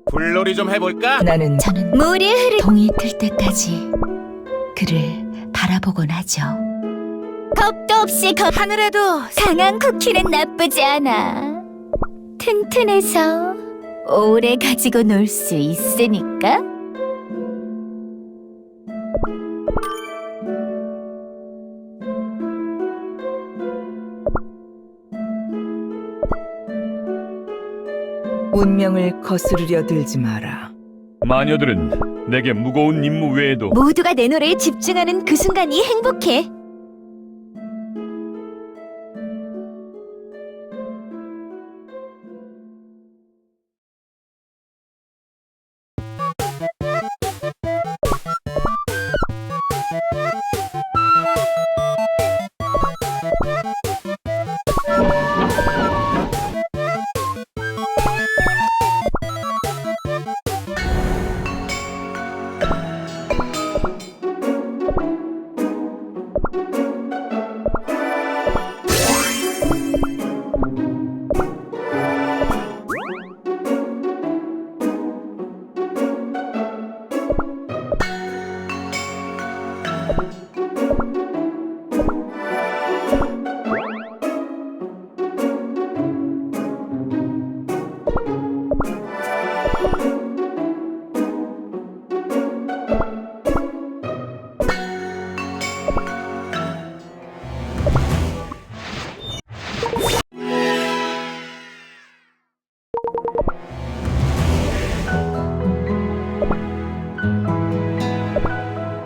불놀이 좀 해볼까? 저는 물이 흐르 동이 틀 때까지 그를 바라보곤 하죠. 겁도 없이 하늘에도 강한 쿠키는 나쁘지 않아. 튼튼해서 오래 가지고 놀 수 있으니까. 운명을 거스르려 들지 마라. 마녀들은 내게 무거운 임무 외에도 모두가 내 노래에 집중하는 그 순간이 행복해.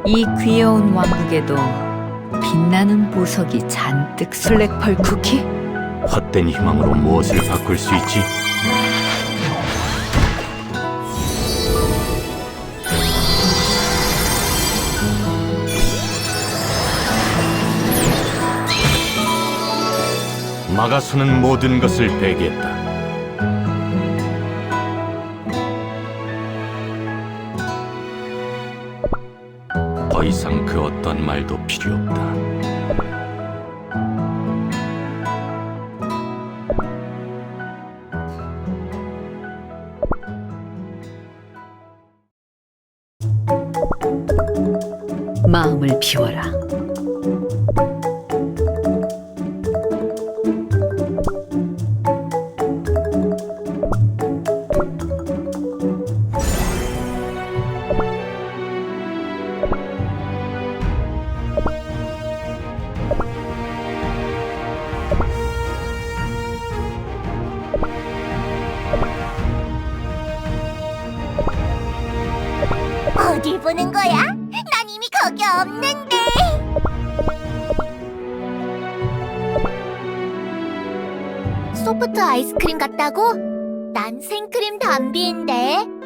이 귀여운 왕국에도 빛나는 보석이 잔뜩 블랙펄 쿠키? 헛된 희망으로 무엇을 바꿀 수 있지? 막아서는 모든 것을 배기했다. 더 이상 그 어떤 말도 필요 없다. 마음을 비워라. 어딜 보는 거야? 난 이미 거기 없는데. 소프트 아이스크림 같다고? 난 생크림 담비인데.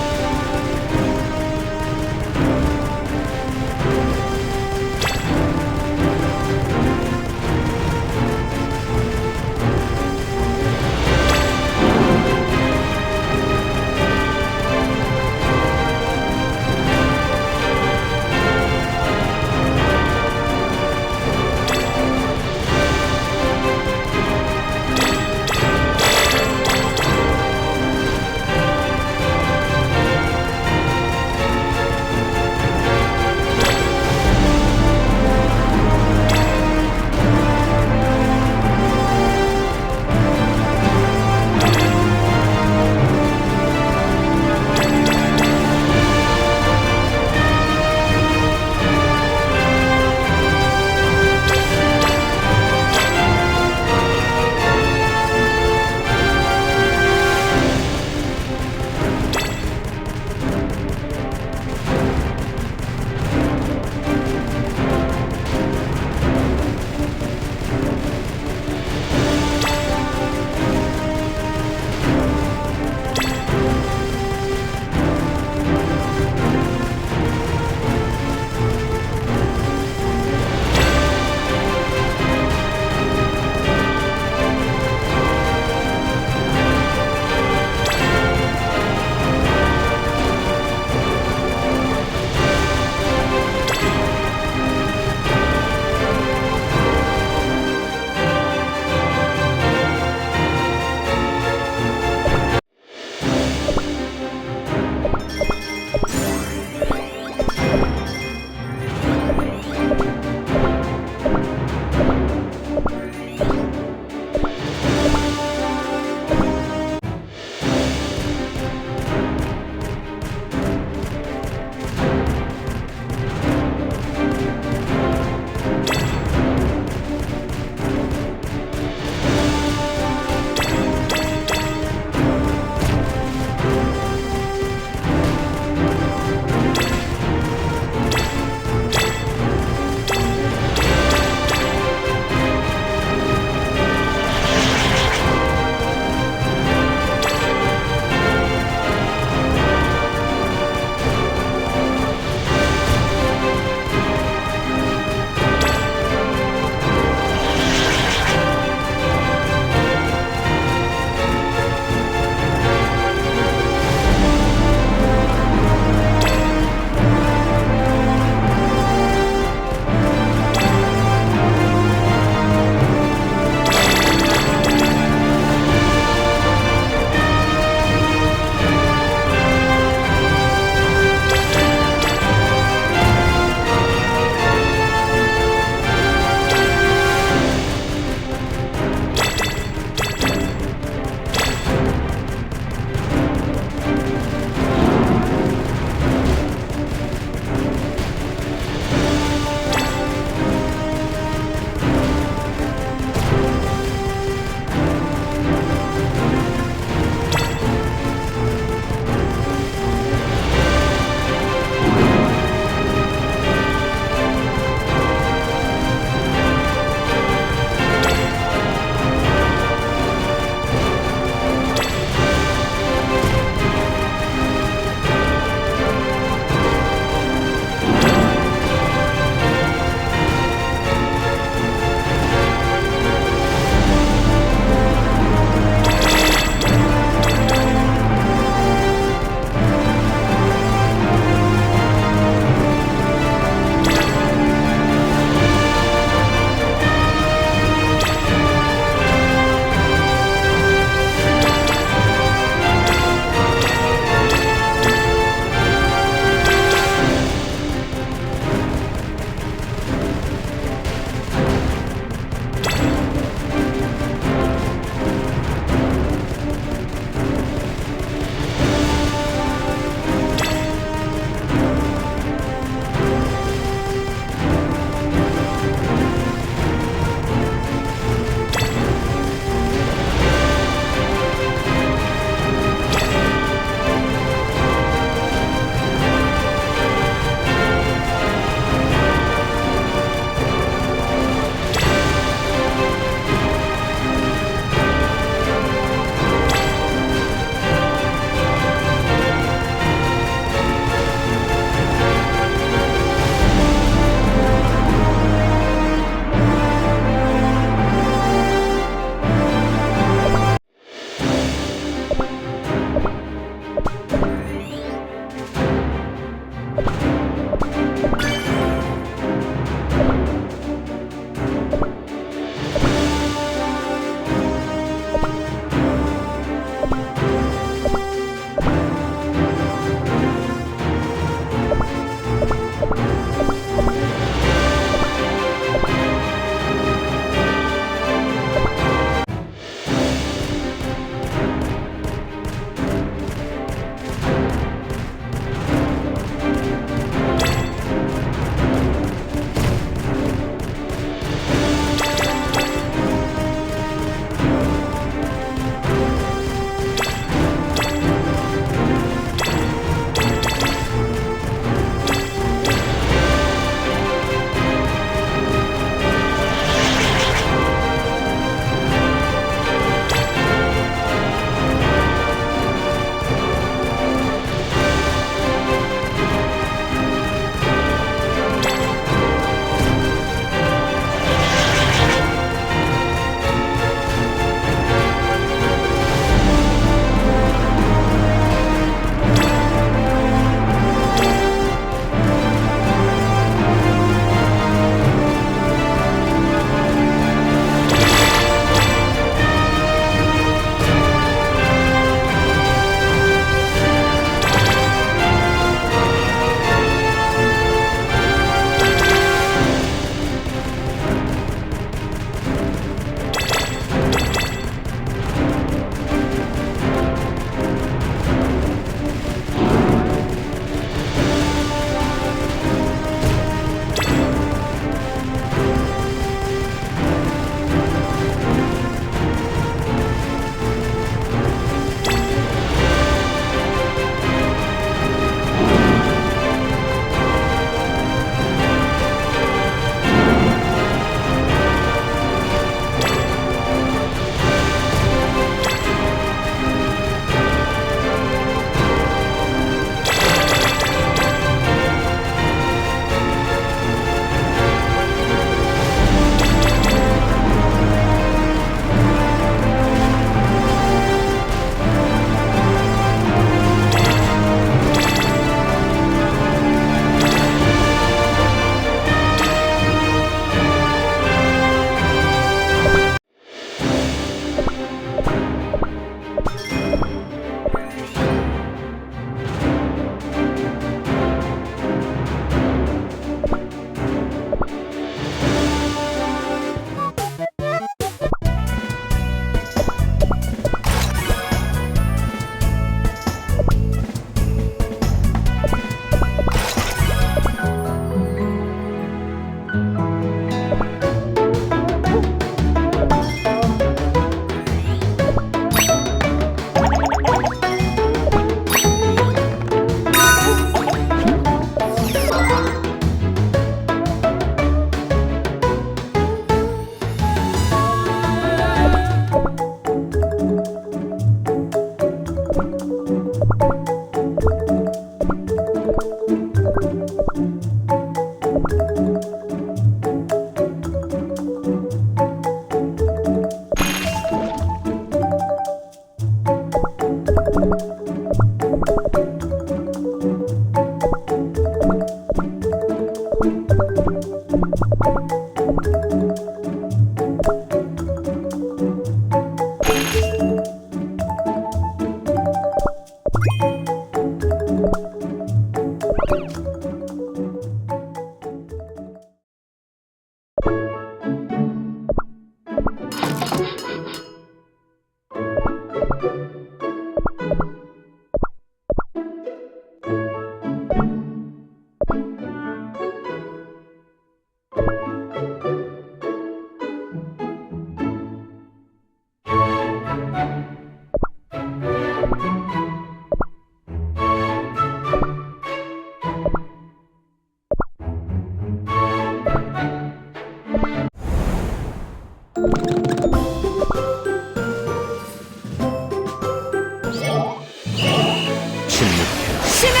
침묵해라. 신의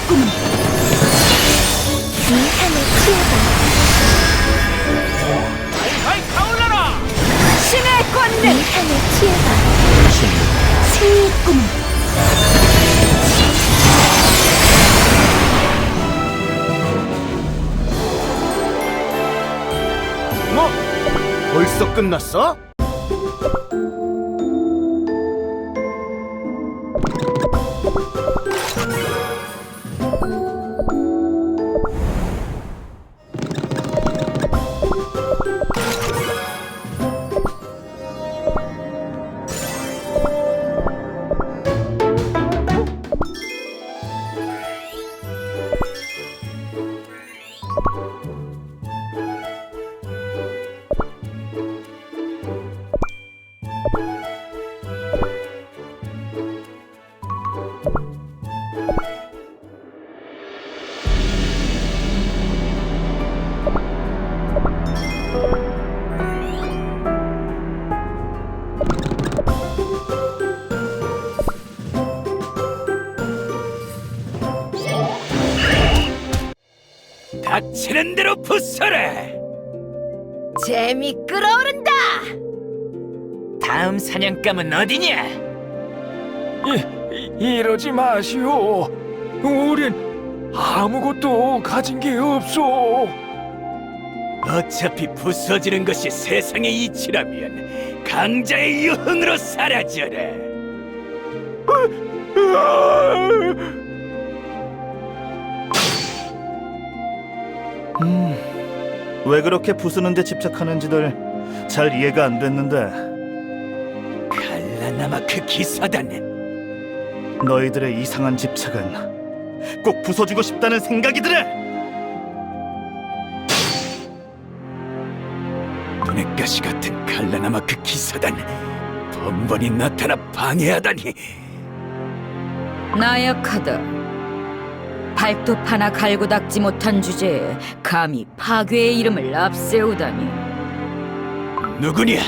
권능! 이 향에 취해봐. 신의 이 권능! 향에 취해봐. 침묵해라. 승리의 꿈. 뭐? 벌써 끝났어? 닥치는 대로 부숴라! 재미 끌어오른다! 다음 사냥감은 어디냐? 이러지 마시오. 우린 아무것도 가진 게 없소. 어차피 부서지는 것이 세상의 이치라면 강자의 유흥으로 사라져라! 왜 그렇게 부수는데 집착하는지들 잘 이해가 안 됐는데 칼라나마크 기사단! 너희들의 이상한 집착은 꼭 부숴주고 싶다는 생각이더라! 눈엣가시 같은 칼라나마크 기사단! 번번이 나타나 방해하다니! 나약하다. 발톱 하나 갈고 닦지 못한 주제에 감히 파괴의 이름을 앞세우다니. 누구냐?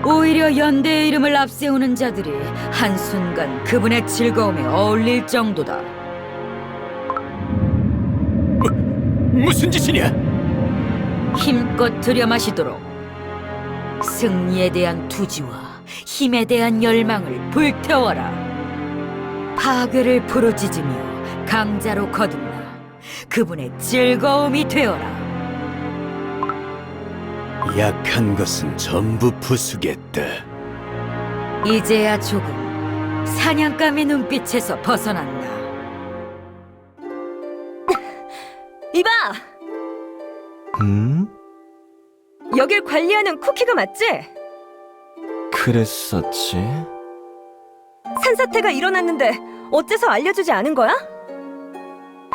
오히려 연대의 이름을 앞세우는 자들이 한순간 그분의 즐거움에 어울릴 정도다. 무슨 짓이냐? 힘껏 들여마시도록 승리에 대한 투지와 힘에 대한 열망을 불태워라. 파괴를 부르짖으며 강자로 거듭나 그분의 즐거움이 되어라. 약한 것은 전부 부수겠다. 이제야 조금 사냥감의 눈빛에서 벗어난다. 이봐! 음? 여길 관리하는 쿠키가 맞지? 그랬었지. 산사태가 일어났는데 어째서 알려주지 않은 거야?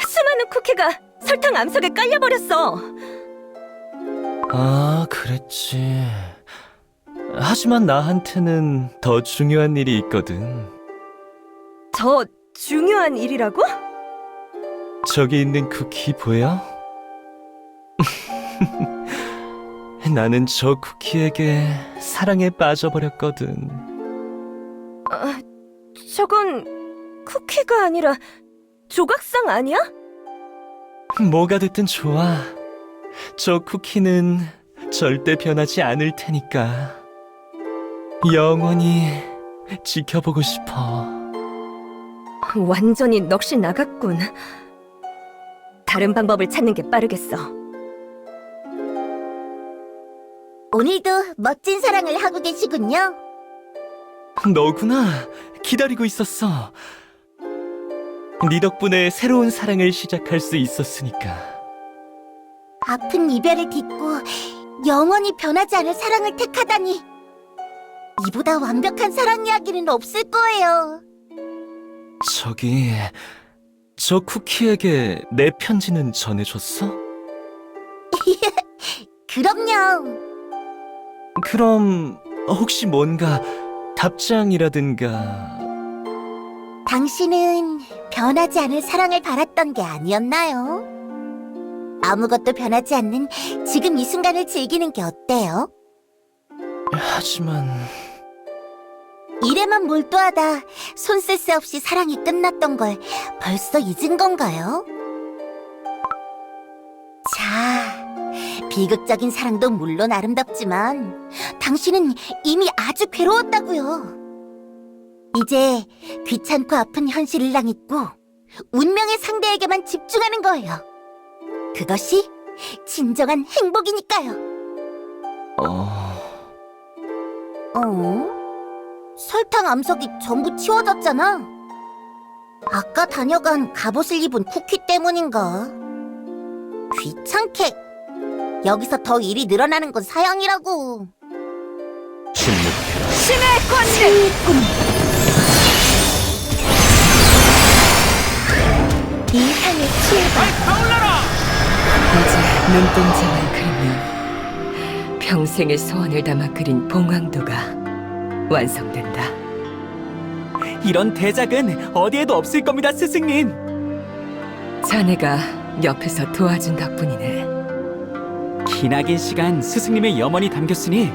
수많은 쿠키가 설탕 암석에 깔려버렸어. 아, 그랬지. 하지만 나한테는 더 중요한 일이 있거든. 더 중요한 일이라고? 저기 있는 쿠키 보여? 나는 저 쿠키에게 사랑에 빠져버렸거든. 저건 쿠키가 아니라 조각상 아니야? 뭐가 됐든 좋아. 저 쿠키는 절대 변하지 않을 테니까. 영원히 지켜보고 싶어. 완전히 넋이 나갔군. 다른 방법을 찾는 게 빠르겠어. 오늘도 멋진 사랑을 하고 계시군요. 너구나. 기다리고 있었어. 네 덕분에 새로운 사랑을 시작할 수 있었으니까. 아픈 이별을 딛고 영원히 변하지 않을 사랑을 택하다니. 이보다 완벽한 사랑 이야기는 없을 거예요. 저기, 저 쿠키에게 내 편지는 전해줬어? 그럼요. 그럼 혹시 뭔가 답장이라든가... 당신은 변하지 않을 사랑을 바랐던 게 아니었나요? 아무것도 변하지 않는 지금 이 순간을 즐기는 게 어때요? 하지만... 일에만 몰두하다 손 쓸 새 없이 사랑이 끝났던 걸 벌써 잊은 건가요? 자, 비극적인 사랑도 물론 아름답지만 당신은 이미 아주 괴로웠다고요. 이제 귀찮고 아픈 현실을 낭잊고 운명의 상대에게만 집중하는 거예요. 그것이 진정한 행복이니까요. 설탕 암석이 전부 치워졌잖아. 아까 다녀간 갑옷을 입은 쿠키 때문인가? 귀찮게. 여기서 더 일이 늘어나는 건 사양이라고. 침묵해라. 신의 권능! 이 향에 취해봐. 이제 눈동자만 그리면 평생의 소원을 담아 그린 봉황도가 완성된다. 이런 대작은 어디에도 없을 겁니다, 스승님. 자네가 옆에서 도와준 덕분이네. 기나긴 시간 스승님의 염원이 담겼으니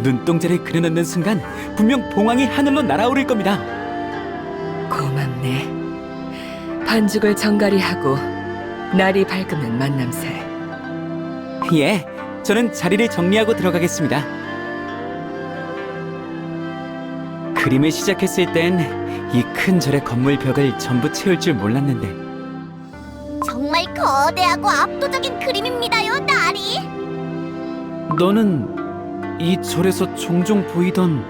눈동자를 그려넣는 순간 분명 봉황이 하늘로 날아오를 겁니다. 고맙네. 반죽을 정갈히 하고 날이 밝으면 만남세. 예, 저는 자리를 정리하고 들어가겠습니다. 그림을 시작했을 땐 이 큰 절의 건물 벽을 전부 채울 줄 몰랐는데 정말 거대하고 압도적인 그림입니다요, 나리. 너는 이 절에서 종종 보이던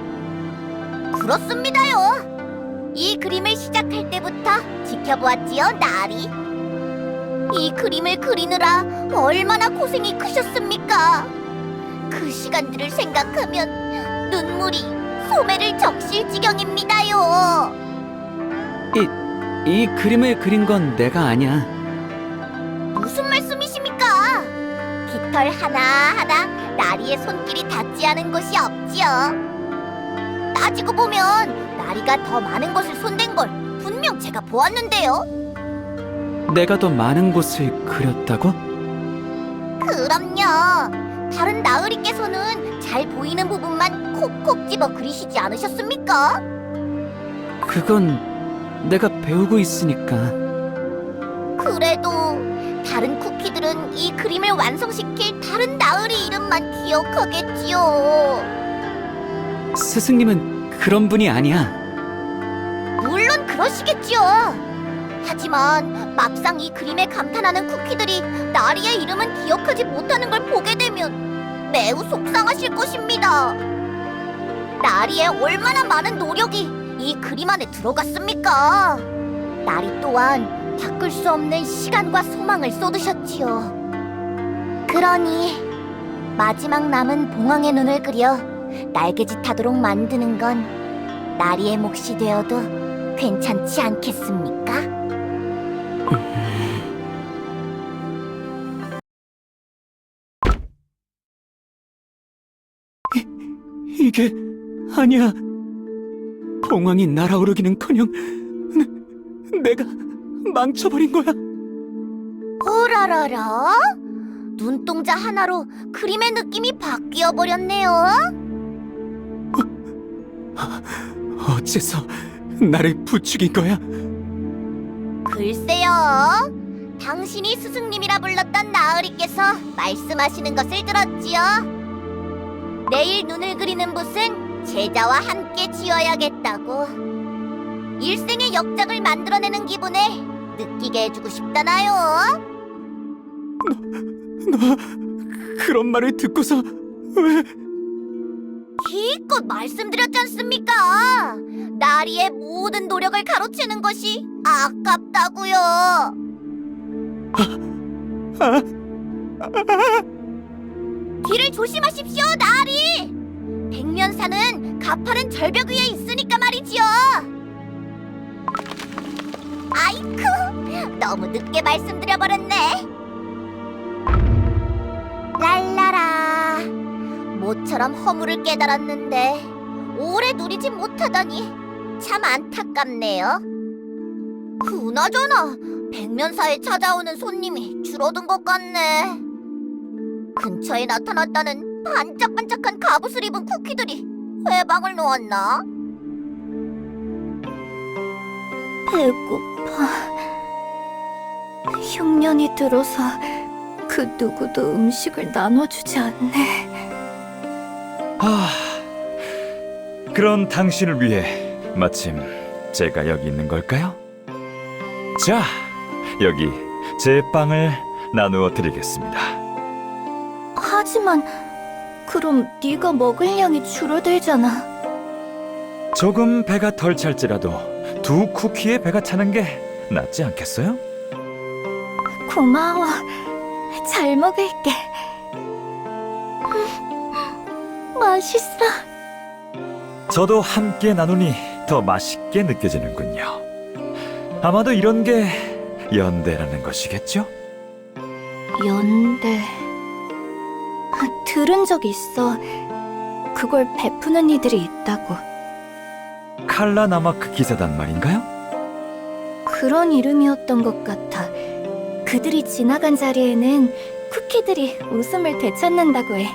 그렇습니다요. 이 그림을 시작할 때부터 지켜보았지요, 나리. 이 그림을 그리느라 얼마나 고생이 크셨습니까? 그 시간들을 생각하면 눈물이 소매를 적실 지경입니다요. 이 그림을 그린 건 내가 아니야. 무슨 말씀이십니까? 깃털 하나하나 나리의 손길이 닿지 않은 곳이 없지요. 따지고 보면 나리가 더 많은 곳을 손댄 걸 분명 제가 보았는데요. 내가 더 많은 곳을 그렸다고? 그럼요. 다른 나으리께서는 잘 보이는 부분만 콕콕 집어 그리시지 않으셨습니까? 그건 내가 배우고 있으니까. 그래도 다른 쿠키들은 이 그림을 완성시킬 다른 나으리 이름만 기억하겠지요. 스승님은 그런 분이 아니야. 물론 그러시겠지요. 하지만 막상 이 그림에 감탄하는 쿠키들이 나리의 이름은 기억하지 못하는 걸 보게 되면 매우 속상하실 것입니다. 나리의 얼마나 많은 노력이 이 그림 안에 들어갔습니까? 나리 또한 바꿀 수 없는 시간과 소망을 쏟으셨지요. 그러니 마지막 남은 봉황의 눈을 그려 날개짓하도록 만드는 건 나리의 몫이 되어도 괜찮지 않겠습니까? 이게 아니야. 봉황이 날아오르기는커녕 내가 망쳐버린 거야. 오라라라? 눈동자 하나로 그림의 느낌이 바뀌어 버렸네요. 어째서 나를 부추긴 거야? 글쎄요. 당신이 스승님이라 불렀던 나으리께서 말씀하시는 것을 들었지요. 내일 눈을 그리는 붓은 제자와 함께 지어야겠다고. 일생의 역작을 만들어내는 기분을 느끼게 해주고 싶다나요. 너 그런 말을 듣고서 왜? 기껏 말씀드렸지 않습니까? 나리의 모든 노력을 가로채는 것이 아깝다고요. 길을 조심하십시오, 나리. 백면사는 가파른 절벽 위에 있으니까 말이지요. 아이쿠, 너무 늦게 말씀드려버렸네. 랄라라. 모처럼 허물을 깨달았는데 오래 누리지 못하다니 참 안타깝네요. 그나저나 백면사에 찾아오는 손님이 줄어든 것 같네. 근처에 나타났다는 반짝반짝한 갑옷을 입은 쿠키들이 회방을 놓았나? 배고파. 흉년이 들어서 그 누구도 음식을 나눠주지 않네. 그런 당신을 위해 마침 제가 여기 있는 걸까요? 자, 여기 제 빵을 나누어 드리겠습니다. 하지만 그럼 네가 먹을 양이 줄어들잖아. 조금 배가 덜 찰지라도 두 쿠키에 배가 차는 게 낫지 않겠어요? 고마워. 잘 먹을게. 맛있어. 저도 함께 나누니 더 맛있게 느껴지는군요. 아마도 이런 게 연대라는 것이겠죠? 연대. 들은 적 있어. 그걸 베푸는 이들이 있다고. 칼라나마크 기사단 말인가요? 그런 이름이었던 것 같아. 그들이 지나간 자리에는 쿠키들이 웃음을 되찾는다고 해.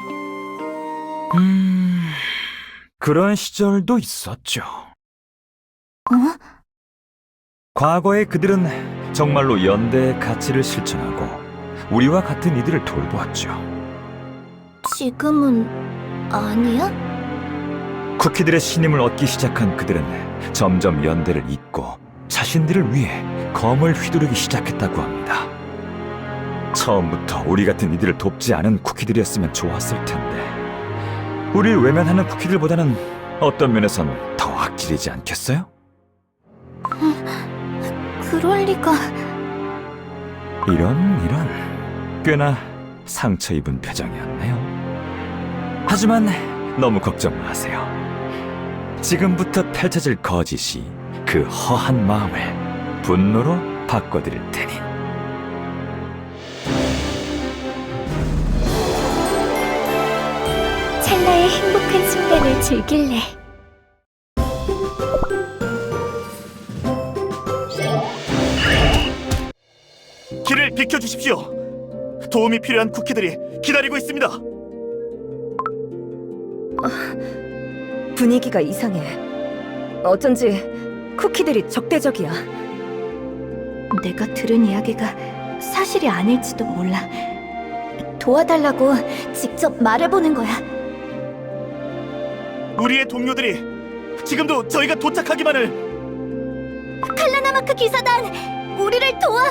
그런 시절도 있었죠. 어? 과거에 그들은 정말로 연대의 가치를 실천하고 우리와 같은 이들을 돌보았죠. 지금은 아니야? 쿠키들의 신임을 얻기 시작한 그들은 점점 연대를 잊고 자신들을 위해 검을 휘두르기 시작했다고 합니다. 처음부터 우리 같은 이들을 돕지 않은 쿠키들이었으면 좋았을 텐데 우리를 외면하는 쿠키들보다는 어떤 면에선 더 악질이지 않겠어요? 그럴 리가. 이런 꽤나 상처 입은 표정이었네요. 하지만 너무 걱정 마세요. 지금부터 펼쳐질 거짓이 그 허한 마음을 분노로 바꿔드릴 테니. 찰나의 행복한 순간을 즐길래. 길을 비켜주십시오. 도움이 필요한 쿠키들이 기다리고 있습니다. 분위기가 이상해. 어쩐지 쿠키들이 적대적이야. 내가 들은 이야기가 사실이 아닐지도 몰라. 도와달라고 직접 말해보는 거야. 우리의 동료들이 지금도 저희가 도착하기만을. 칼라나마크 기사단, 우리를 도와.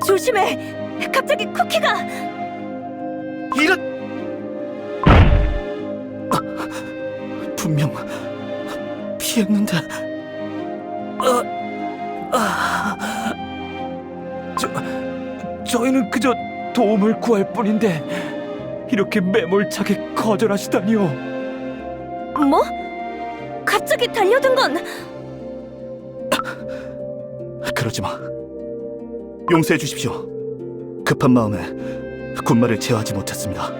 조심해. 갑자기 쿠키가. 이런 분명 피했는데. 저희는 그저 도움을 구할 뿐인데 이렇게 매몰차게 거절하시다니요. 뭐? 갑자기 달려든 건 그러지 마. 용서해 주십시오. 급한 마음에 군말을 제어하지 못했습니다.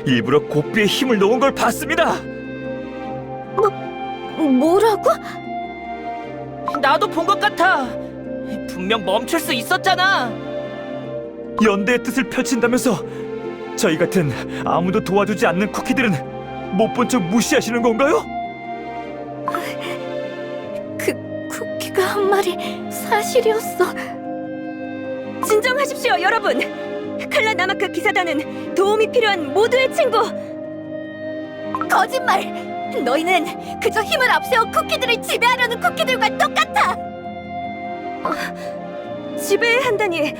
일부러 고삐에 힘을 넣은 걸 봤습니다. 뭐라고? 나도 본 것 같아. 분명 멈출 수 있었잖아. 연대의 뜻을 펼친다면서 저희 같은 아무도 도와주지 않는 쿠키들은 못 본 척 무시하시는 건가요? 그 쿠키가 한 말이 사실이었어. 진정하십시오, 여러분. 칼라 나마크 기사단은 도움이 필요한 모두의 친구. 거짓말! 너희는 그저 힘을 앞세워 쿠키들을 지배하려는 쿠키들과 똑같아! 지배한다니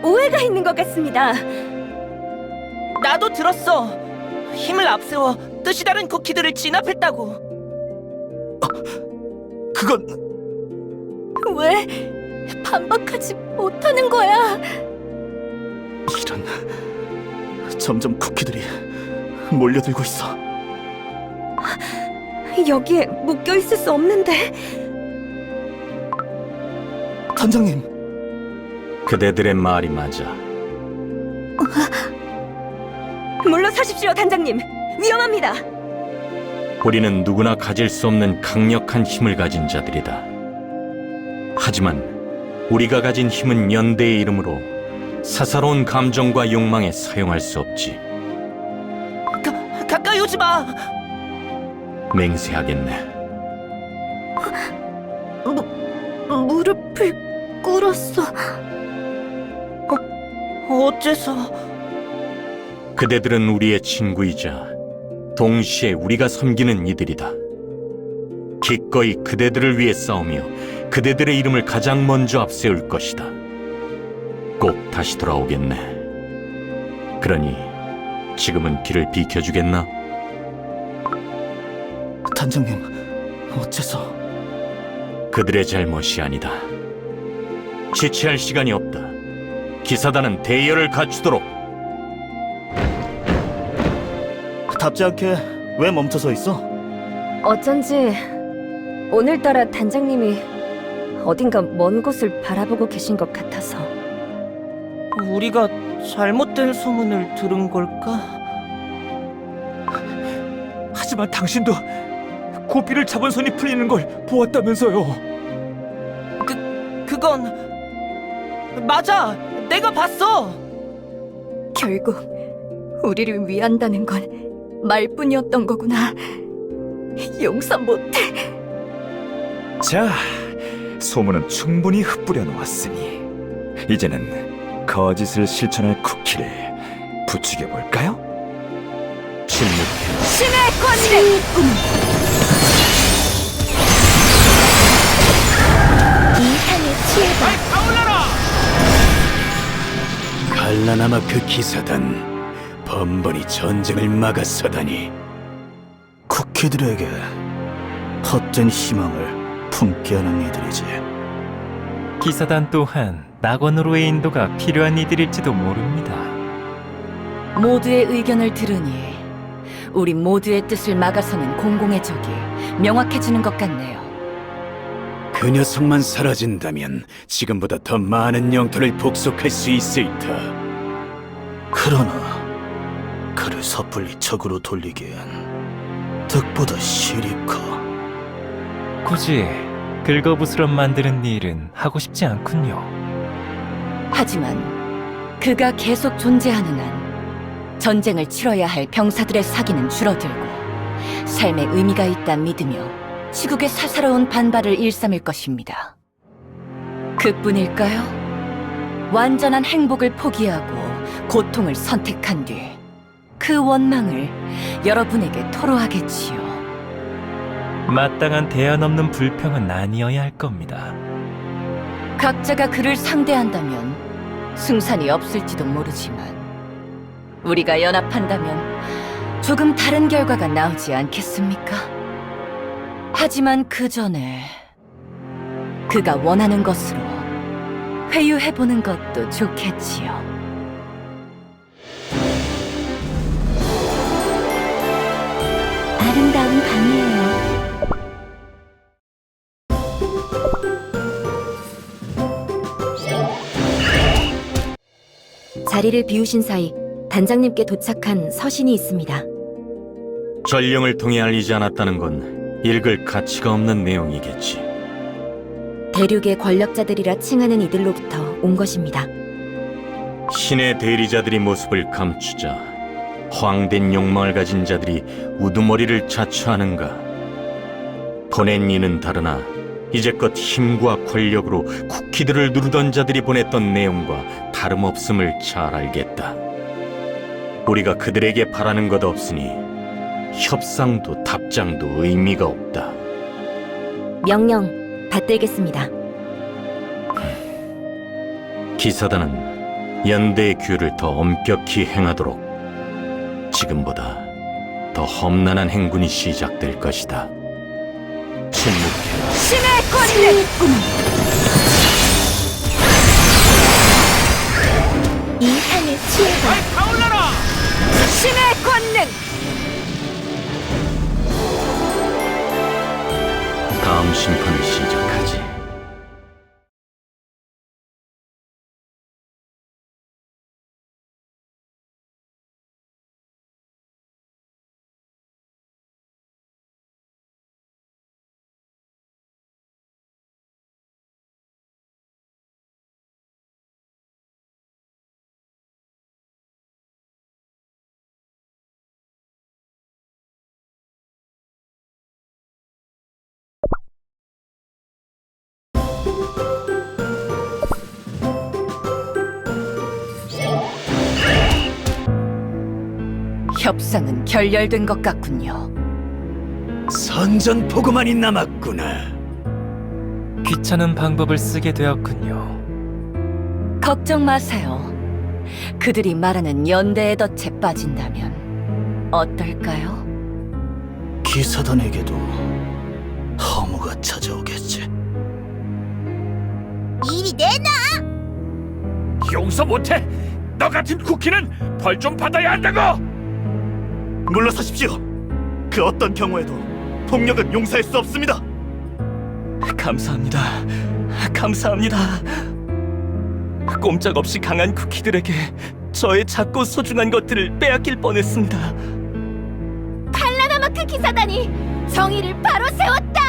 오해가 있는 것 같습니다. 나도 들었어. 힘을 앞세워 뜻이 다른 쿠키들을 진압했다고. 그건 왜 반박하지 못하는 거야? 이런. 점점 쿠키들이 몰려들고 있어. 여기에 묶여 있을 수 없는데. 단장님, 그대들의 말이 맞아. 물러서십시오, 단장님. 위험합니다. 우리는 누구나 가질 수 없는 강력한 힘을 가진 자들이다. 하지만 우리가 가진 힘은 연대의 이름으로 사사로운 감정과 욕망에 사용할 수 없지. 가까이 오지 마. 맹세하겠네. 무릎을 꿇었어. 어째서? 그대들은 우리의 친구이자 동시에 우리가 섬기는 이들이다. 기꺼이 그대들을 위해 싸우며 그대들의 이름을 가장 먼저 앞세울 것이다. 꼭 다시 돌아오겠네. 그러니 지금은 길을 비켜주겠나? 단장님, 어째서? 그들의 잘못이 아니다. 지체할 시간이 없다. 기사단은 대열을 갖추도록. 답지 않게 왜 멈춰서 있어? 어쩐지 오늘따라 단장님이 어딘가 먼 곳을 바라보고 계신 것 같아서. 우리가 잘못된 소문을 들은 걸까? 하지만 당신도 고삐를 잡은 손이 풀리는 걸 보았다면서요. 그건 맞아. 내가 봤어. 결국 우리를 위한다는 건 말뿐이었던 거구나. 용서 못해. 자, 소문은 충분히 흩뿌려 놓았으니 이제는 거짓을 실천할 쿠키를 부추겨 볼까요? 침묵해. 신의 권세! 인상에 취해봐. 갈라나마크 기사단 번번이 전쟁을 막아서다니. 쿠키들에게 헛된 희망을 품게 하는 이들이지. 기사단 또한 낙원으로의 인도가 필요한 이들일지도 모릅니다. 모두의 의견을 들으니 우리 모두의 뜻을 막아서는 공공의 적이 명확해지는 것 같네요. 그 녀석만 사라진다면 지금보다 더 많은 영토를 복속할 수 있을 터. 그러나 그를 섣불리 적으로 돌리기엔 득보다 실이 커. 굳이 긁어부스럼 만드는 일은 하고 싶지 않군요. 하지만 그가 계속 존재하는 한 전쟁을 치러야 할 병사들의 사기는 줄어들고 삶에 의미가 있다 믿으며 시국의 사사로운 반발을 일삼을 것입니다. 그뿐일까요? 완전한 행복을 포기하고 고통을 선택한 뒤 그 원망을 여러분에게 토로하겠지요. 마땅한 대안 없는 불평은 아니어야 할 겁니다. 각자가 그를 상대한다면 승산이 없을지도 모르지만 우리가 연합한다면 조금 다른 결과가 나오지 않겠습니까? 하지만 그 전에 그가 원하는 것으로 회유해보는 것도 좋겠지요. 아름다운 밤이에요. 자리를 비우신 사이 단장님께 도착한 서신이 있습니다. 전령을 통해 알리지 않았다는 건 읽을 가치가 없는 내용이겠지. 대륙의 권력자들이라 칭하는 이들로부터 온 것입니다. 신의 대리자들이 모습을 감추자 허황된 욕망을 가진 자들이 우두머리를 자처하는가. 보낸 이는 다르나 이제껏 힘과 권력으로 쿠키들을 누르던 자들이 보냈던 내용과 다름없음을 잘 알겠다. 우리가 그들에게 바라는 것 없으니 협상도 답장도 의미가 없다. 명령 받들겠습니다. 기사단은 연대의 규를 더 엄격히 행하도록 지금보다 더 험난한 행군이 시작될 것이다. 침묵해라. 신의 권능! 이 향을 취해봐. 신의 권능! 다음 심판을 시작하지. 협상은 결렬된 것 같군요. 선전포고만이 남았구나. 귀찮은 방법을 쓰게 되었군요. 걱정 마세요. 그들이 말하는 연대의 덫에 빠진다면 어떨까요? 기사단에게도 허무가 찾아오겠지. 이리 내놔. 용서 못해. 너 같은 쿠키는 벌 좀 받아야 한다고. 물러서십시오. 그 어떤 경우에도 폭력은 용서할 수 없습니다. 감사합니다. 감사합니다. 꼼짝없이 강한 쿠키들에게 저의 작고 소중한 것들을 빼앗길 뻔했습니다. 칼라나마크 기사단이 정의를 바로 세웠다.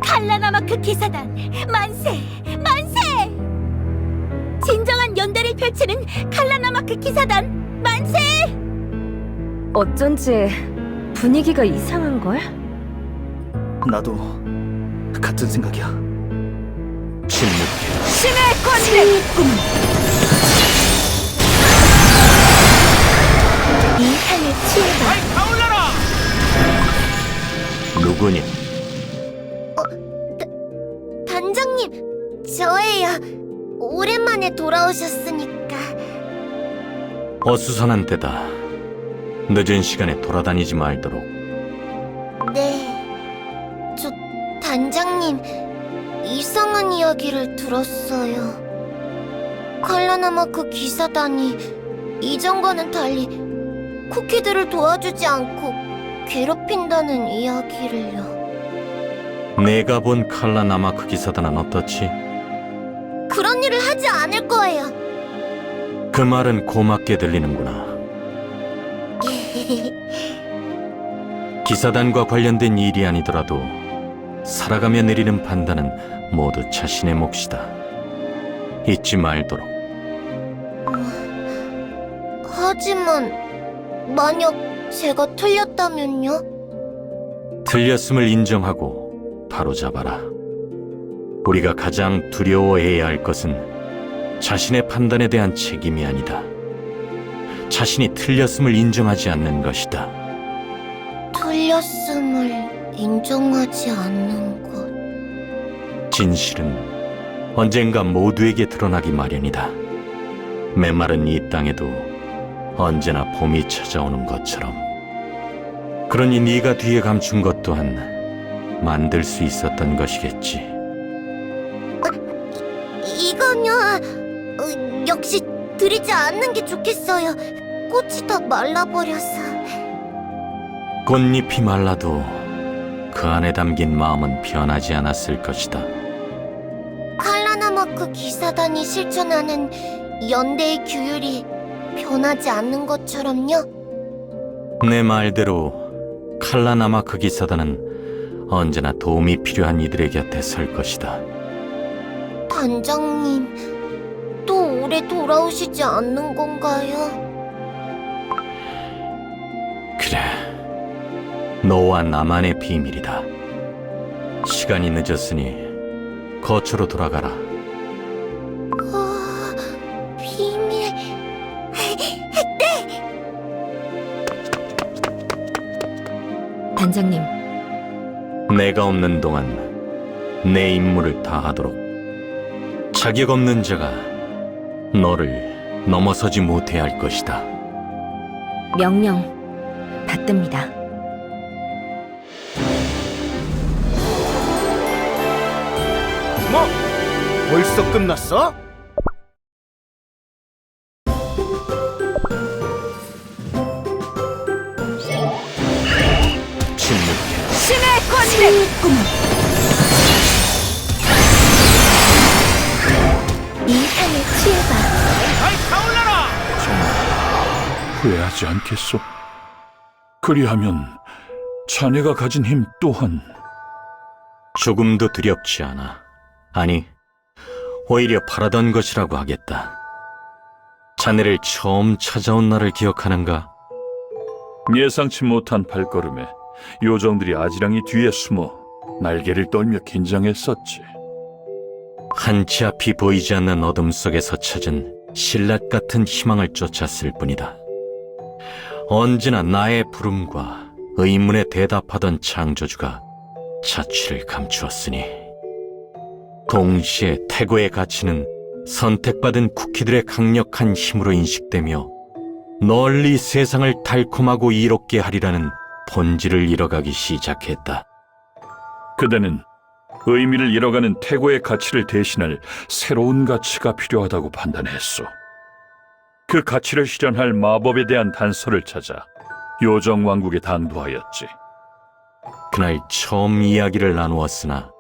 칼라나마크 기사단 만세, 만세! 진정한 연대를 펼치는 칼라나마크 기사단 만세! 어쩐지 분위기가 이상한걸? 나도 같은 생각이야. 침묵해라. 신의 권능! 이 향을 취해봐. 누구니? 단장님, 저예요. 오랜만에 돌아오셨으니까. 어수선한 때다. 늦은 시간에 돌아다니지 말도록. 네, 저 단장님 이상한 이야기를 들었어요. 칼라나마크 기사단이 이전과는 달리 쿠키들을 도와주지 않고 괴롭힌다는 이야기를요. 내가 본 칼라나마크 기사단은 어떻지? 그런 일을 하지 않을 거예요. 그 말은 고맙게 들리는구나. 기사단과 관련된 일이 아니더라도 살아가며 내리는 판단은 모두 자신의 몫이다. 잊지 말도록. 하지만 만약 제가 틀렸다면요? 틀렸음을 인정하고 바로잡아라. 우리가 가장 두려워해야 할 것은 자신의 판단에 대한 책임이 아니다. 자신이 틀렸음을 인정하지 않는 것이다. 틀렸음을 인정하지 않는 것. 진실은 언젠가 모두에게 드러나기 마련이다. 메마른 이 땅에도 언제나 봄이 찾아오는 것처럼. 그러니 네가 뒤에 감춘 것 또한 만들 수 있었던 것이겠지. 이건요, 역시 드리지 않는 게 좋겠어요. 꽃이 다 말라버려서. 꽃잎이 말라도 그 안에 담긴 마음은 변하지 않았을 것이다. 칼라나마크 기사단이 실천하는 연대의 규율이 변하지 않는 것처럼요? 내 말대로 칼라나마크 기사단은 언제나 도움이 필요한 이들의 곁에 설 것이다. 단장님, 또 오래 돌아오시지 않는 건가요? 그래, 너와 나만의 비밀이다. 시간이 늦었으니 거처로 돌아가라. 비밀... 단장님, 내가 없는 동안 내 임무를 다하도록. 자격 없는 자가 너를 넘어서지 못해 할 것이다. 명령 받듭니다. 뭐? 벌써 끝났어? 침묵해. 신의 권능! 이 향에 취해봐. 후회하지 않겠소? 그리하면 자네가 가진 힘 또한 조금도 두렵지 않아. 아니, 오히려 바라던 것이라고 하겠다. 자네를 처음 찾아온 날을 기억하는가? 예상치 못한 발걸음에 요정들이 아지랑이 뒤에 숨어 날개를 떨며 긴장했었지. 한치 앞이 보이지 않는 어둠 속에서 찾은 신라 같은 희망을 쫓았을 뿐이다. 언제나 나의 부름과 의문에 대답하던 창조주가 자취를 감추었으니, 동시에 태고의 가치는 선택받은 쿠키들의 강력한 힘으로 인식되며 널리 세상을 달콤하고 이롭게 하리라는 본질을 잃어가기 시작했다. 그대는 의미를 잃어가는 태고의 가치를 대신할 새로운 가치가 필요하다고 판단했소. 그 가치를 실현할 마법에 대한 단서를 찾아 요정왕국에 당도하였지. 그날 처음 이야기를 나누었으나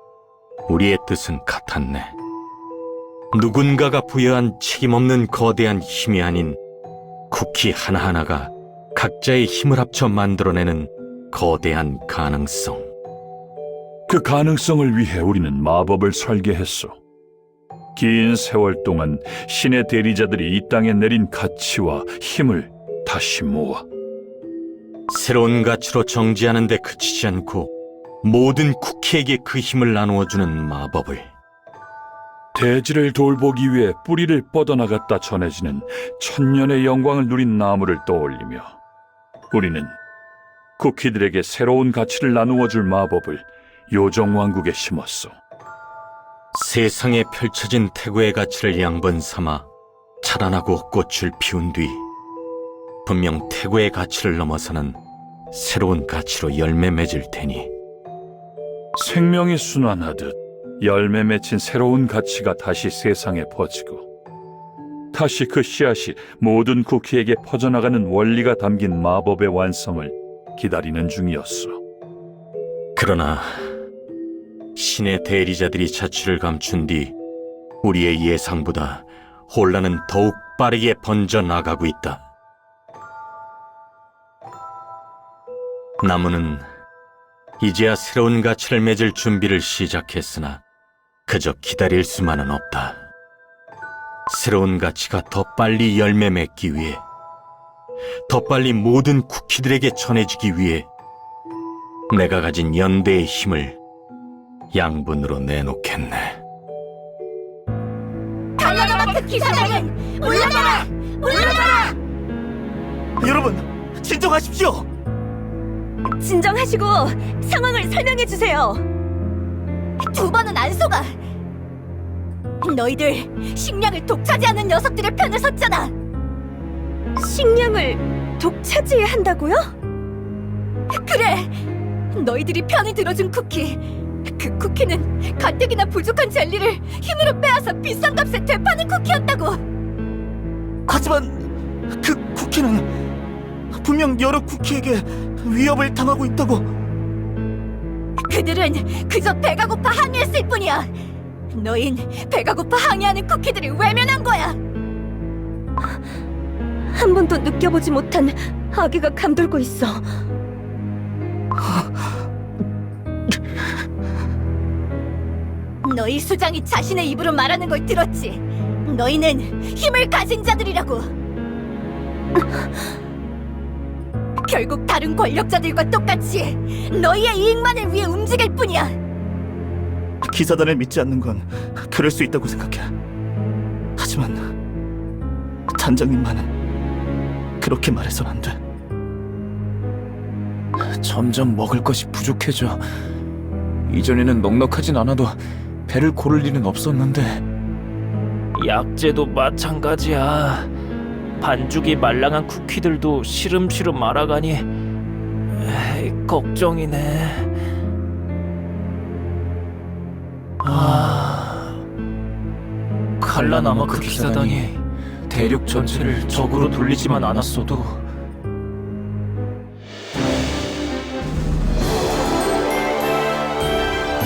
우리의 뜻은 같았네. 누군가가 부여한 책임없는 거대한 힘이 아닌 쿠키 하나하나가 각자의 힘을 합쳐 만들어내는 거대한 가능성. 그 가능성을 위해 우리는 마법을 설계했소. 긴 세월 동안 신의 대리자들이 이 땅에 내린 가치와 힘을 다시 모아 새로운 가치로 정지하는 데 그치지 않고 모든 쿠키에게 그 힘을 나누어주는 마법을. 대지를 돌보기 위해 뿌리를 뻗어나갔다 전해지는 천년의 영광을 누린 나무를 떠올리며 우리는 쿠키들에게 새로운 가치를 나누어줄 마법을 요정왕국에 심었소. 세상에 펼쳐진 태고의 가치를 양분 삼아 자라나고 꽃을 피운 뒤 분명 태고의 가치를 넘어서는 새로운 가치로 열매 맺을 테니. 생명이 순환하듯 열매 맺힌 새로운 가치가 다시 세상에 퍼지고 다시 그 씨앗이 모든 쿠키에게 퍼져나가는 원리가 담긴 마법의 완성을 기다리는 중이었어. 그러나 신의 대리자들이 자취를 감춘 뒤 우리의 예상보다 혼란은 더욱 빠르게 번져나가고 있다. 나무는 이제야 새로운 가치를 맺을 준비를 시작했으나 그저 기다릴 수만은 없다. 새로운 가치가 더 빨리 열매 맺기 위해, 더 빨리 모든 쿠키들에게 전해지기 위해 내가 가진 연대의 힘을 양분으로 내놓겠네. 칼라나마크 기사단은 물러가라! 물러가라! 여러분, 진정하십시오. 진정하시고 상황을 설명해 주세요. 두 번은 안 속아! 너희들 식량을 독차지하는 녀석들의 편에 섰잖아! 식량을 독차지해야 한다고요? 그래! 너희들이 편히 들어준 쿠키. 그 쿠키는 가뜩이나 부족한 젤리를 힘으로 빼앗아 비싼 값에 되파는 쿠키였다고! 하지만 그 쿠키는 분명 여러 쿠키에게 위협을 당하고 있다고. 그들은 그저 배가 고파 항의했을 뿐이야. 너흰 배가 고파 항의하는 쿠키들을 외면한 거야. 한 번도 느껴보지 못한 아기가 감돌고 있어. 너희 수장이 자신의 입으로 말하는 걸 들었지. 너희는 힘을 가진 자들이라고. 결국 다른 권력자들과 똑같이 너희의 이익만을 위해 움직일 뿐이야. 기사단을 믿지 않는 건 그럴 수 있다고 생각해. 하지만 단장님만은 그렇게 말해선 안 돼. 점점 먹을 것이 부족해져. 이전에는 넉넉하진 않아도 배를 고를 일은 없었는데. 약재도 마찬가지야. 반죽이 말랑한 쿠키들도 시름시름 말아가니 걱정이네. 칼라나마크 기사단이 대륙 전체를 적으로 돌리지만 않았어도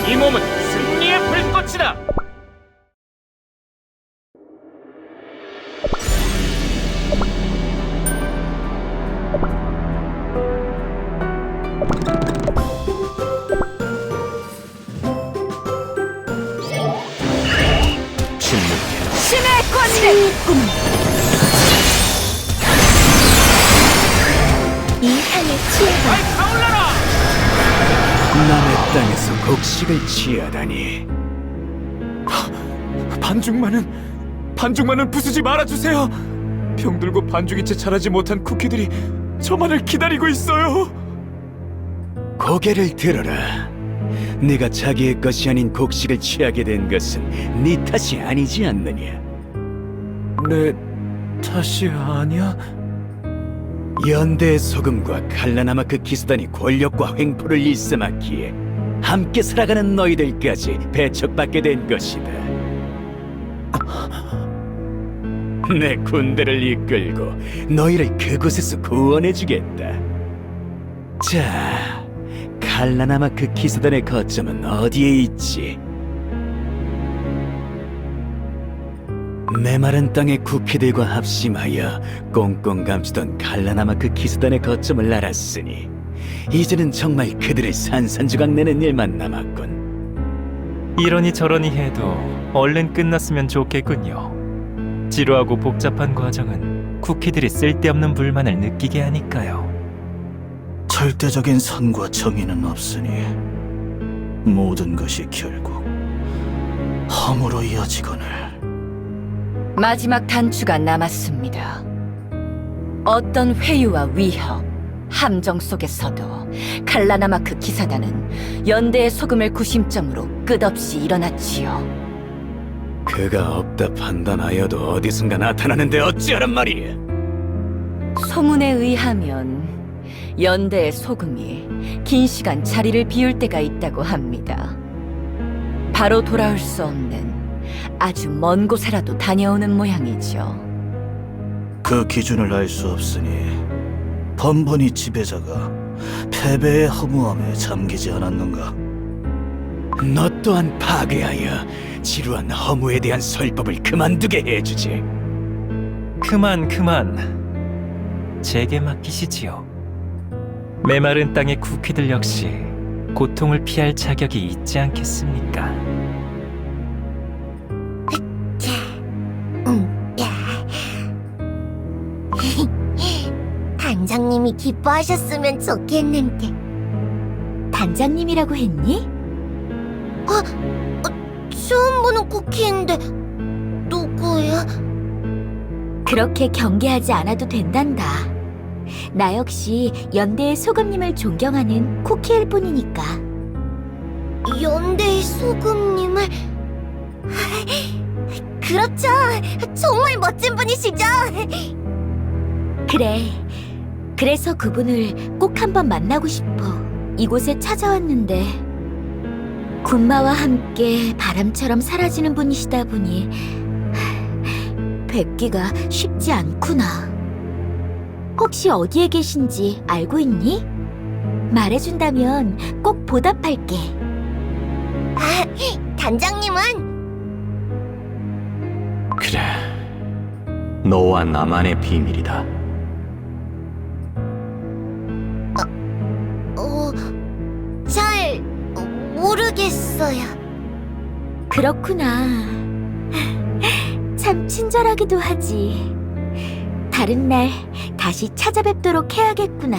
이 몸은 승리의 불꽃이다. 신의 권리! 이 향에 취해봐. 남의 땅에서 곡식을 취하다니. 반죽만은 부수지 말아주세요. 병들고 반죽이 채 자라지 못한 쿠키들이 저만을 기다리고 있어요. 고개를 들어라. 네가 자기의 것이 아닌 곡식을 취하게 된 것은 네 탓이 아니지 않느냐? 내 탓이 아니야? 연대의 소금과 칼라나마크 기수단이 권력과 횡포를 일삼았기에 함께 살아가는 너희들까지 배척받게 된 것이다. 내 군대를 이끌고 너희를 그곳에서 구원해주겠다. 자, 칼라나마크 기수단의 거점은 어디에 있지? 메마른 땅의 쿠키들과 합심하여 꽁꽁 감추던 칼라나마크 기수단의 거점을 알았으니 이제는 정말 그들을 산산조각 내는 일만 남았군. 이러니 저러니 해도 얼른 끝났으면 좋겠군요. 지루하고 복잡한 과정은 쿠키들이 쓸데없는 불만을 느끼게 하니까요. 절대적인 선과 정의는 없으니 모든 것이 결국 허무로 이어지거늘. 마지막 단추가 남았습니다. 어떤 회유와 위협, 함정 속에서도 칼라나마크 기사단은 연대의 소금을 구심점으로 끝없이 일어났지요. 그가 없다 판단하여도 어디선가 나타나는데 어찌하란 말이야? 소문에 의하면 연대의 소금이 긴 시간 자리를 비울 때가 있다고 합니다. 바로 돌아올 수 없는 아주 먼 곳에라도 다녀오는 모양이죠. 그 기준을 알 수 없으니 번번이 지배자가 패배의 허무함에 잠기지 않았는가? 너 또한 파괴하여 지루한 허무에 대한 설법을 그만두게 해주지. 그만. 제게 맡기시지요. 메마른 땅의 쿠키들 역시 고통을 피할 자격이 있지 않겠습니까? 단장님이 기뻐하셨으면 좋겠는데. 단장님이라고 했니? 처음 보는 쿠키인데 누구야? 그렇게 경계하지 않아도 된단다. 나 역시 연대의 소금님을 존경하는 쿠키일 뿐이니까. 연대의 소금님을... 그렇죠. 정말 멋진 분이시죠. 그래. 그래서 그분을 꼭 한번 만나고 싶어. 이곳에 찾아왔는데 군마와 함께 바람처럼 사라지는 분이시다 보니 뵙기가 쉽지 않구나. 혹시 어디에 계신지 알고 있니? 말해준다면 꼭 보답할게. 단장님은? 그래, 너와 나만의 비밀이다. 잘 모르겠어요. 그렇구나. 참 친절하기도 하지. 다른 날 다시 찾아뵙도록 해야겠구나.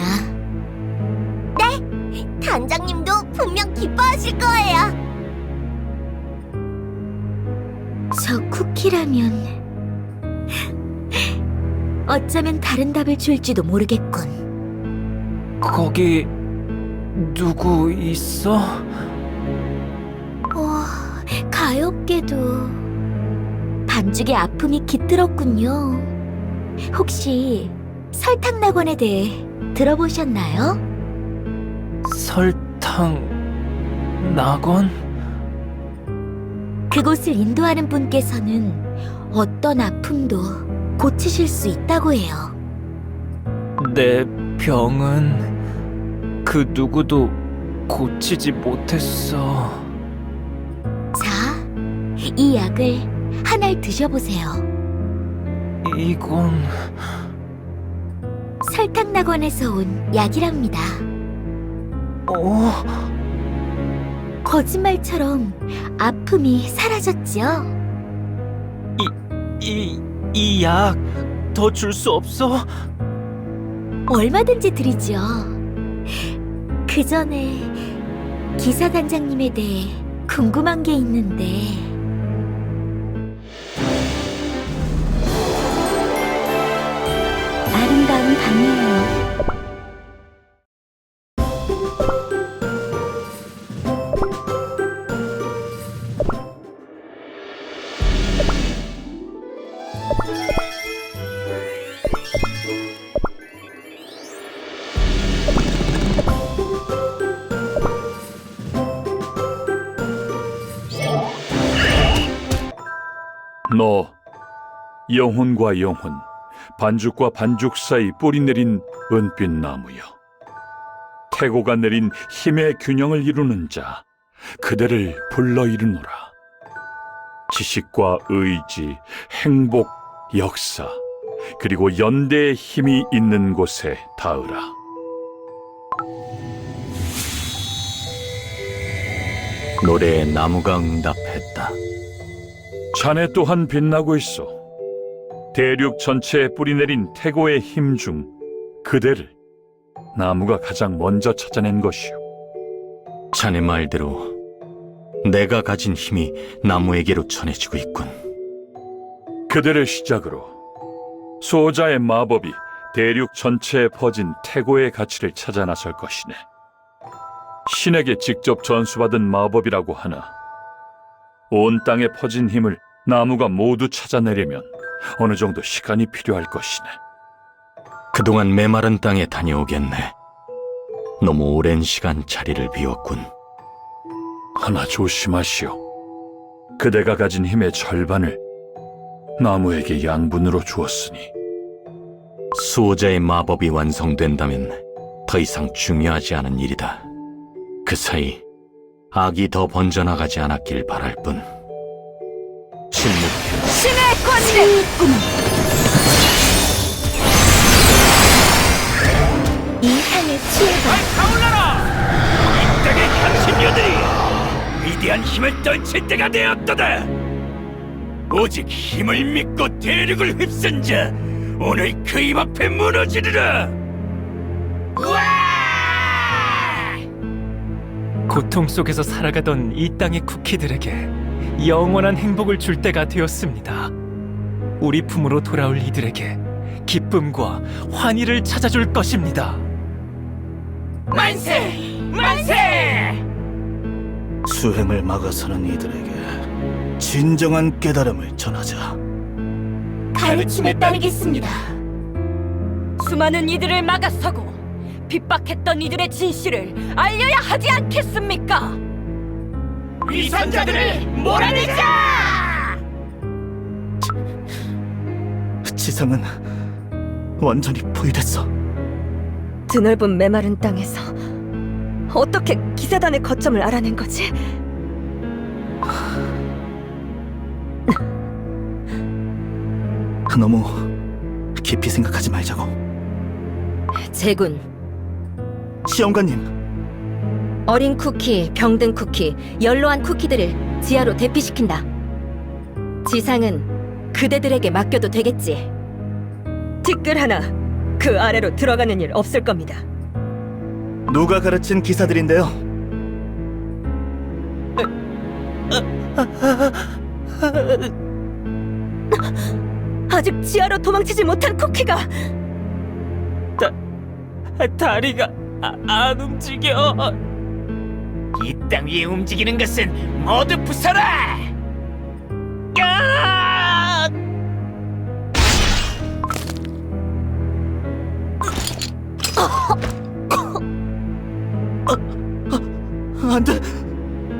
네, 단장님도 분명 기뻐하실 거예요. 저 쿠키라면 어쩌면 다른 답을 줄지도 모르겠군. 거기 누구 있어? 가엾게도 반죽의 아픔이 깃들었군요. 혹시 설탕낙원에 대해 들어보셨나요? 설탕 낙원? 그곳을 인도하는 분께서는 어떤 아픔도 고치실 수 있다고 해요. 내 병은 그 누구도 고치지 못했어. 자, 이 약을 한 알 드셔보세요. 이건 설탕낙원에서 온 약이랍니다. 거짓말처럼 아픔이 사라졌지요? 이 약 더 줄 수 없어? 얼마든지 드리죠. 그 전에 기사 단장님에 대해 궁금한 게 있는데. 아름다운 밤이에요. 너 영혼과 영혼, 반죽과 반죽 사이 뿌리 내린 은빛 나무여. 태고가 내린 힘의 균형을 이루는 자, 그대를 불러이르노라. 지식과 의지, 행복, 역사, 그리고 연대의 힘이 있는 곳에 닿으라. 노래에 나무가 응답했다. 자네 또한 빛나고 있어. 대륙 전체에 뿌리내린 태고의 힘 중 그대를 나무가 가장 먼저 찾아낸 것이오. 자네 말대로 내가 가진 힘이 나무에게로 전해지고 있군. 그대를 시작으로 수호자의 마법이 대륙 전체에 퍼진 태고의 가치를 찾아 나설 것이네. 신에게 직접 전수받은 마법이라고 하나 온 땅에 퍼진 힘을 나무가 모두 찾아내려면 어느 정도 시간이 필요할 것이네. 그동안 메마른 땅에 다녀오겠네. 너무 오랜 시간 자리를 비웠군. 하나 조심하시오. 그대가 가진 힘의 절반을 나무에게 양분으로 주었으니. 수호자의 마법이 완성된다면 더 이상 중요하지 않은 일이다. 그 사이 악이 더 번져나가지 않았길 바랄 뿐. 침묵해. 신의 권위를! 이 향에 취해봐. 타올라라! 이 땅의 강신녀들이 위대한 힘을 떨칠 때가 되었도다. 오직 힘을 믿고 대륙을 휩쓴 자, 오늘 그 입 앞에 무너지리라. 고통 속에서 살아가던 이 땅의 쿠키들에게 영원한 행복을 줄 때가 되었습니다. 우리 품으로 돌아올 이들에게 기쁨과 환희를 찾아줄 것입니다. 만세! 만세! 수행을 막아서는 이들에게 진정한 깨달음을 전하자. 가르침에 따르겠습니다. 수많은 이들을 막아서고 핍박했던 이들의 진실을 알려야 하지 않겠습니까? 위선자들을 몰아내자! 지상은 완전히 포위됐어. 드넓은 메마른 땅에서 어떻게 기사단의 거점을 알아낸 거지? 너무 깊이 생각하지 말자고. 제군, 시험관님, 어린 쿠키, 병든 쿠키, 연로한 쿠키들을 지하로 대피시킨다. 지상은 그대들에게 맡겨도 되겠지. 티끌 하나 그 아래로 들어가는 일 없을 겁니다. 누가 가르친 기사들인데요? 아직 지하로 도망치지 못한 쿠키가 다리가 안 움직여. 이 땅 위에 움직이는 것은 모두 부숴라! 야! 안 돼!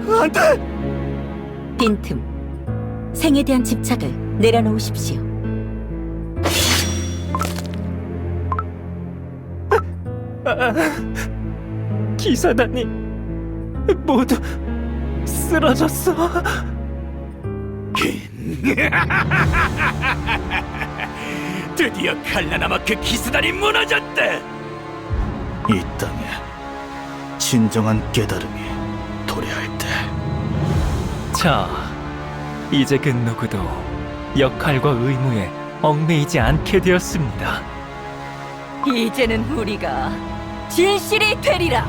안 돼! 빈틈, 생에 대한 집착을 내려놓으십시오. 기사단이 모두 쓰러졌어. 드디어 칼라나마크 기사단이 무너졌다. 이 땅에 진정한 깨달음이 도래할 때. 자, 이제 그 누구도 역할과 의무에 얽매이지 않게 되었습니다. 이제는 우리가 진실이 되리라.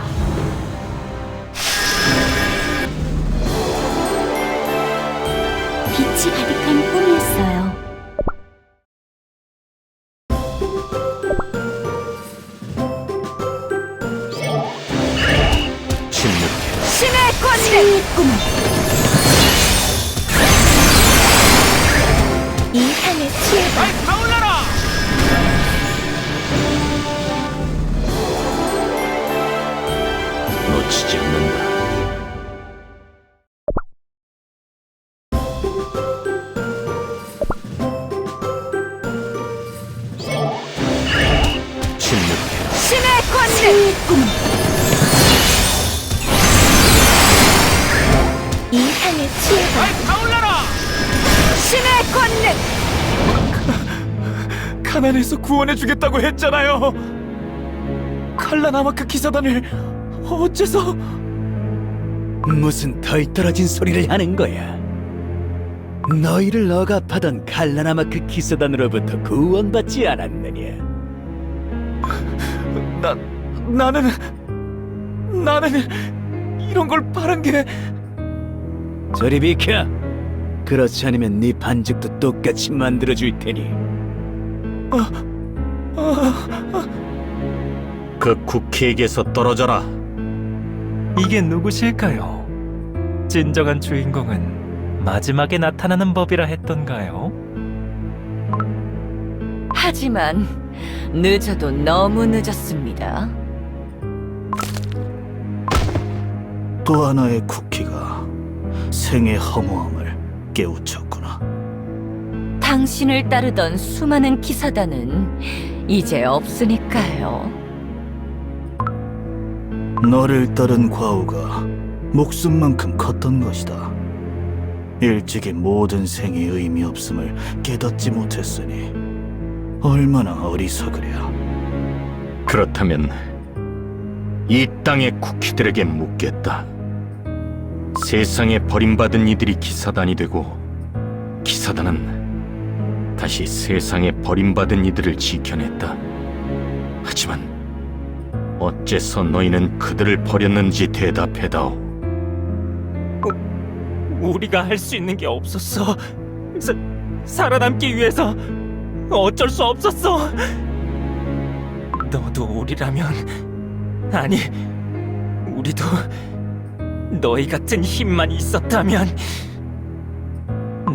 빛이 가득한 꿈이었어요. 신의 권능! 꿈은 이 향에 취해봐. 타올라라! 놓치지 않는다. 침묵해. 신의 권능! 꿈은 이 향에 취해봐. 타올라라! 신의 권능! 가난에서 구원해주겠다고 했잖아요. 칼라나마크 기사단을 어째서? 무슨 덜 떨어진 소리를 하는 거야? 너희를 억압하던 칼라나마크 기사단으로부터 구원받지 않았느냐? 나는 이런 걸 바란 게. 저리 비켜. 그렇지 않으면 네 반죽도 똑같이 만들어줄 테니. 그 쿠키에게서 떨어져라. 이게 누구실까요? 진정한 주인공은 마지막에 나타나는 법이라 했던가요? 하지만 늦어도 너무 늦었습니다. 또 하나의 쿠키가 생의 허무함을 깨우쳤구나. 당신을 따르던 수많은 기사단은 이제 없으니까요. 너를 따른 과오가 목숨만큼 컸던 것이다. 일찍이 모든 생의 의미 없음을 깨닫지 못했으니 얼마나 어리석으랴. 그렇다면 이 땅의 쿠키들에게 묻겠다. 세상에 버림받은 이들이 기사단이 되고 기사단은 다시 세상에 버림받은 이들을 지켜냈다. 하지만 어째서 너희는 그들을 버렸는지 대답해다오. 우리가 할 수 있는 게 없었어. 살아남기 위해서 어쩔 수 없었어. 너도 우리라면, 아니, 우리도 너희 같은 힘만 있었다면,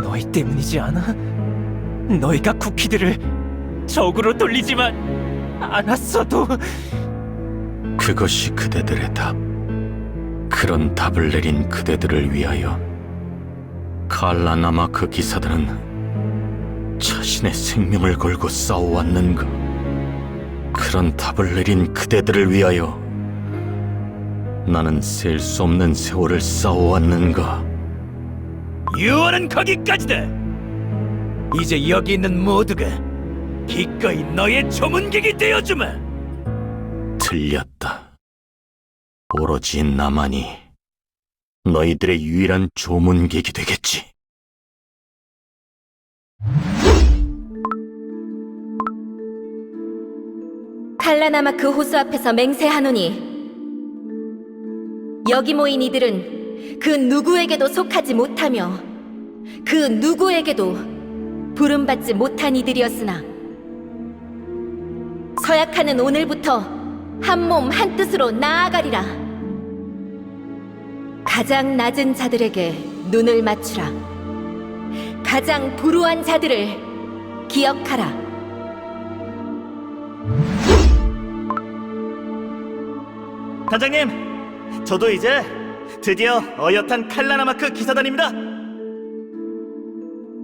너희 때문이지 않아? 너희가 쿠키들을 적으로 돌리지만 않았어도 그것이 그대들의 답. 그런 답을 내린 그대들을 위하여 칼라나마크 기사단은 자신의 생명을 걸고 싸워왔는가? 그런 답을 내린 그대들을 위하여 나는 셀 수 없는 세월을 싸워왔는가? 유언은 거기까지다. 이제 여기 있는 모두가 기꺼이 너의 조문객이 되어주마. 틀렸다. 오로지 나만이 너희들의 유일한 조문객이 되겠지. 칼라나마크 호수 앞에서 맹세하노니 여기 모인 이들은 그 누구에게도 속하지 못하며 그 누구에게도 부름받지 못한 이들이었으나 서약하는 오늘부터 한 몸 한 뜻으로 나아가리라. 가장 낮은 자들에게 눈을 맞추라. 가장 불우한 자들을 기억하라. 단장님, 저도 이제 드디어 어엿한 칼라나마크 기사단입니다.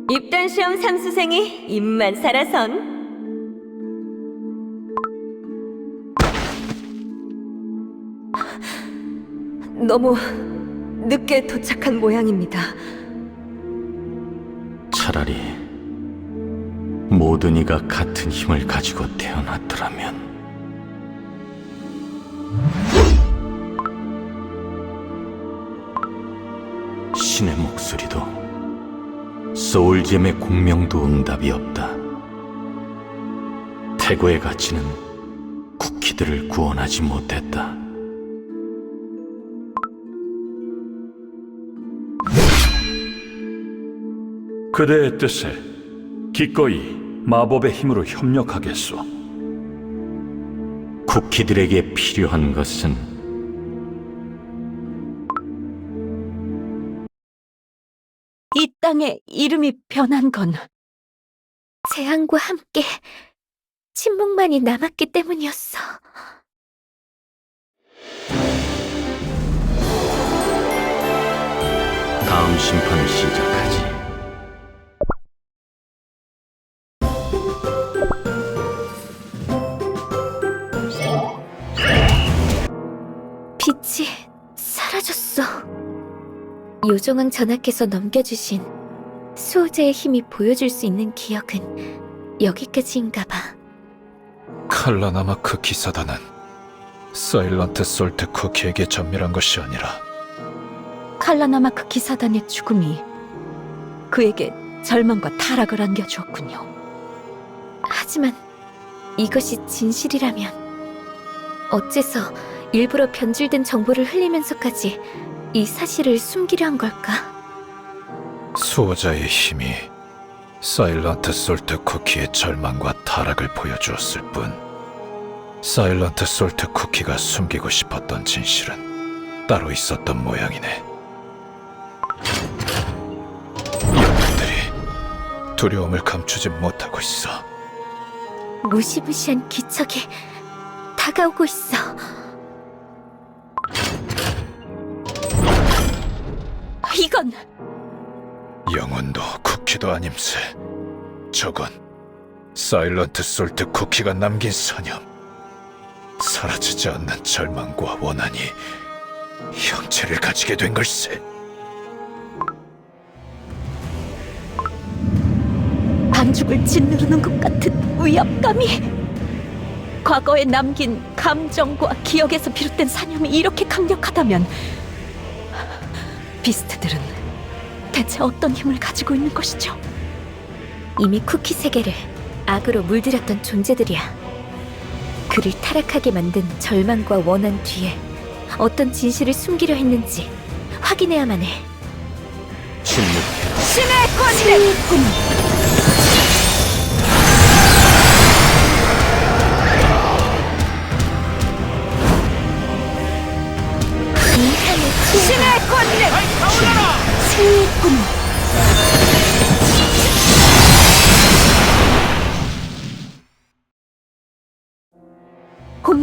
입단 시험 3수생이 입만 살아선 너무 늦게 도착한 모양입니다. 차라리 모든 이가 같은 힘을 가지고 태어났더라면. 신의 목소리도 소울잼의 공명도 응답이 없다. 태고의 가치는 쿠키들을 구원하지 못했다. 그대의 뜻에 기꺼이 마법의 힘으로 협력하겠소. 쿠키들에게 필요한 것은 이 땅의 이름이 변한 건 재앙과 함께 침묵만이 남았기 때문이었어. 다음 심판을 시작하지. 빛이 사라졌어. 요정왕 전하께서 넘겨주신 수호자의 힘이 보여줄 수 있는 기억은 여기까지인가 봐. 칼라나마크 기사단은 사일런트 솔트 쿠키에게 전멸한 것이 아니라 칼라나마크 기사단의 죽음이 그에게 절망과 타락을 안겨주었군요. 하지만 이것이 진실이라면 어째서 일부러 변질된 정보를 흘리면서까지 이 사실을 숨기려 한 걸까? 수호자의 힘이 사일런트 솔트 쿠키의 절망과 타락을 보여주었을 뿐 사일런트 솔트 쿠키가 숨기고 싶었던 진실은 따로 있었던 모양이네. 영웅들이 두려움을 감추지 못하고 있어. 무시무시한 기척이 다가오고 있어. 이건 영혼도 쿠키도 아님세. 저건 사일런트 솔트 쿠키가 남긴 선염. 사라지지 않는 절망과 원한이 형체를 가지게 된 걸세. 반죽을 짓누르는 것 같은 위압감이 과거에 남긴 감정과 기억에서 비롯된 사념이 이렇게 강력하다면 비스트들은 대체 어떤 힘을 가지고 있는 것이죠? 이미 쿠키 세계를 악으로 물들였던 존재들이야. 그를 타락하게 만든 절망과 원한 뒤에 어떤 진실을 숨기려 했는지 확인해야만 해. 침묵해라. 신의 권능! 신의 권능! 승리꾼!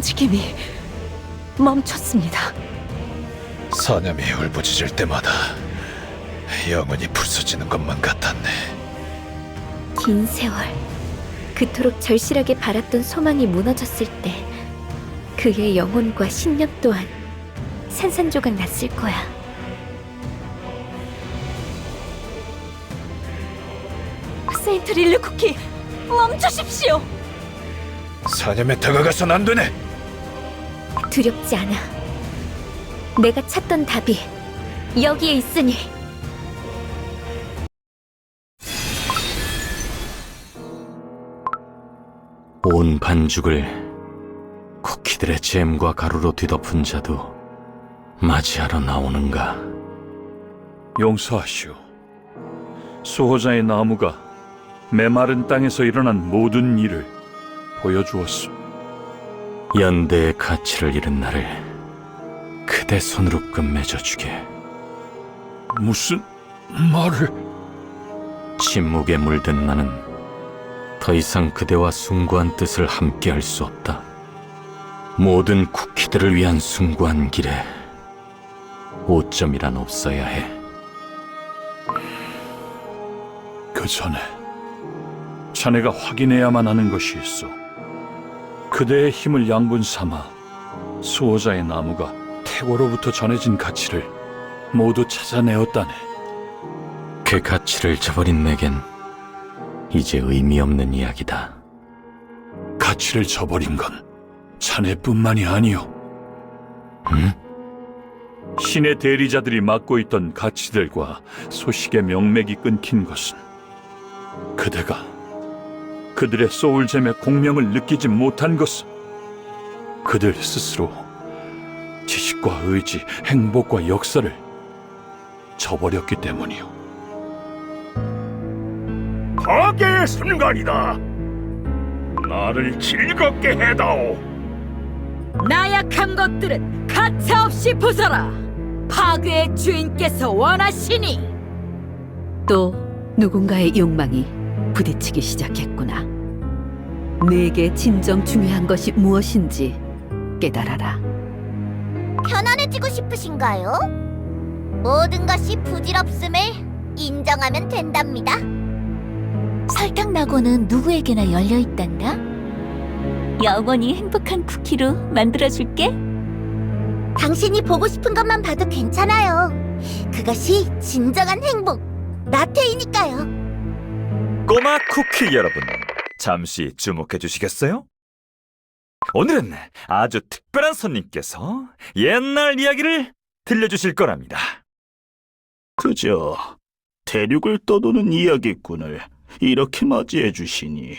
움직임이 멈췄습니다. 사념이 울부짖을 때마다 영혼이 부서지는 것만 같았네. 긴 세월, 그토록 절실하게 바랐던 소망이 무너졌을 때 그의 영혼과 신념 또한 산산조각 났을 거야. 세인트 릴리 쿠키, 멈추십시오. 사념에 다가가선 안 되네. 두렵지 않아. 내가 찾던 답이 여기에 있으니. 온 반죽을 쿠키들의 잼과 가루로 뒤덮은 자도 맞이하러 나오는가? 용서하시오. 수호자의 나무가 메마른 땅에서 일어난 모든 일을 보여주었소. 연대의 가치를 잃은 나를 그대 손으로 끝맺어주게. 무슨 말을... 침묵에 물든 나는 더 이상 그대와 숭고한 뜻을 함께할 수 없다. 모든 쿠키들을 위한 숭고한 길에 오점이란 없어야 해. 그 전에 자네가 확인해야만 하는 것이 있어. 그대의 힘을 양분 삼아 수호자의 나무가 태고로부터 전해진 가치를 모두 찾아내었다네. 그 가치를 저버린 내겐 이제 의미 없는 이야기다. 가치를 저버린 건 자네뿐만이 아니오. 응? 신의 대리자들이 맡고 있던 가치들과 소식의 명맥이 끊긴 것은 그대가 그들의 소울잼의 공명을 느끼지 못한 것은 그들 스스로 지식과 의지, 행복과 역사를 저버렸기 때문이오. 파괴의 순간이다. 나를 즐겁게 해다오. 나약한 것들은 가차없이 부숴라. 파괴의 주인께서 원하시니. 또 누군가의 욕망이 부딪히기 시작했구나. 내게 진정 중요한 것이 무엇인지 깨달아라. 편안해지고 싶으신가요? 모든 것이 부질없음을 인정하면 된답니다. 설탕 낙원은 누구에게나 열려 있단다. 영원히 행복한 쿠키로 만들어줄게. 당신이 보고 싶은 것만 봐도 괜찮아요. 그것이 진정한 행복, 나태이니까요. 꼬마 쿠키 여러분, 잠시 주목해 주시겠어요? 오늘은 아주 특별한 손님께서 옛날 이야기를 들려주실 거랍니다. 그저 대륙을 떠도는 이야기꾼을 이렇게 맞이해 주시니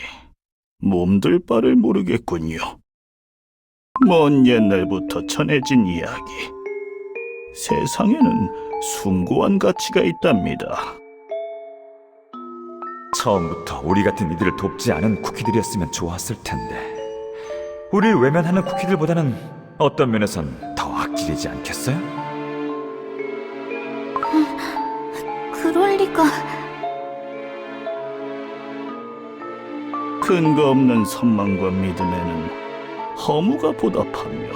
몸둘 바를 모르겠군요. 먼 옛날부터 전해진 이야기. 세상에는 숭고한 가치가 있답니다. 처음부터 우리 같은 이들을 돕지 않은 쿠키들이었으면 좋았을 텐데, 우리를 외면하는 쿠키들보다는 어떤 면에선 더 악질이지 않겠어요? 그럴 리가. 근거 없는 선망과 믿음에는 허무가 보답하며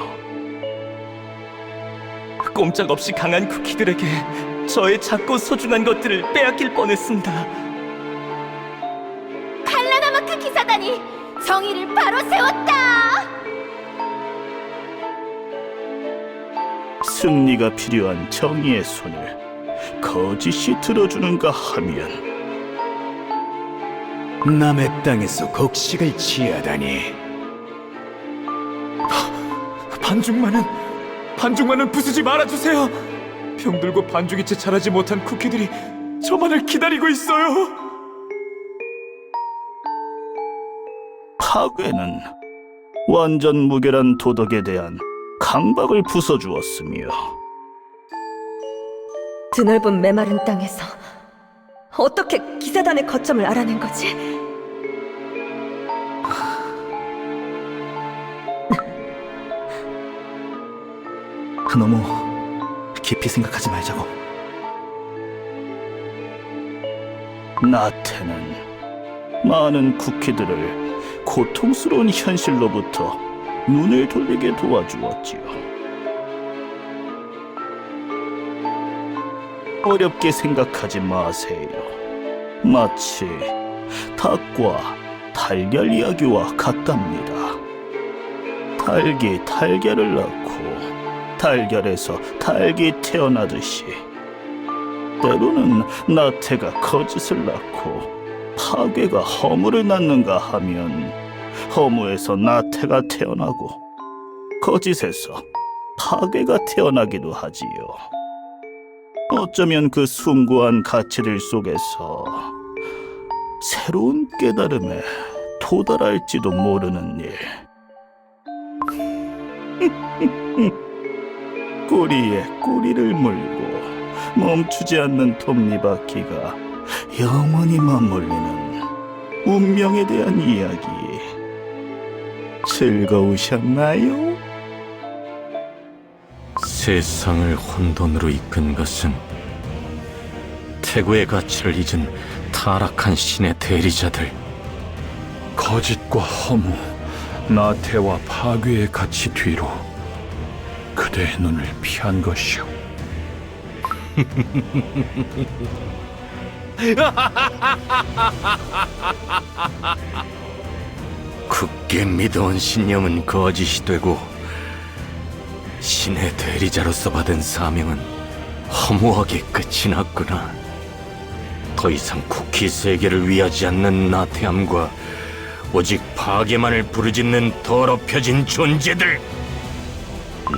꼼짝없이 강한 쿠키들에게 저의 작고 소중한 것들을 빼앗길 뻔했습니다. 칼라나마크 기사단이 정의를 바로 세웠다. 승리가 필요한 정의의 손을 거짓이 들어주는가 하면 남의 땅에서 곡식을 취하다니. 반죽만은 부수지 말아주세요. 병들고 반죽이 채 자라지 못한 쿠키들이 저만을 기다리고 있어요. 파괴는 완전 무결한 도덕에 대한 강박을 부숴주었으며 드넓은 메마른 땅에서 어떻게 기사단의 거점을 알아낸 거지? 너무 깊이 생각하지 말자고. 나태는 많은 쿠키들을 고통스러운 현실로부터 눈을 돌리게 도와주었지요. 어렵게 생각하지 마세요. 마치 닭과 달걀 이야기와 같답니다. 닭이 달걀을 낳고 달걀에서 닭이 태어나듯이 때로는 나태가 거짓을 낳고 파괴가 허무를 낳는가 하면 허무에서 나태가 태어나고 거짓에서 파괴가 태어나기도 하지요. 어쩌면 그 숭고한 가치들 속에서 새로운 깨달음에 도달할지도 모르는 일. 꼬리에 꼬리를 물고 멈추지 않는 톱니바퀴가 영원히 맞물리는 운명에 대한 이야기. 즐거우셨나요? 세상을 혼돈으로 이끈 것은 태고의 가치를 잊은 타락한 신의 대리자들. 거짓과 허무, 나태와 파괴의 가치 뒤로 그대의 눈을 피한 것이오. 굳게 믿어온 신념은 거짓이 되고 신의 대리자로서 받은 사명은 허무하게 끝이 났구나. 더 이상 쿠키 세계를 위하지 않는 나태함과 오직 파괴만을 부르짖는 더럽혀진 존재들.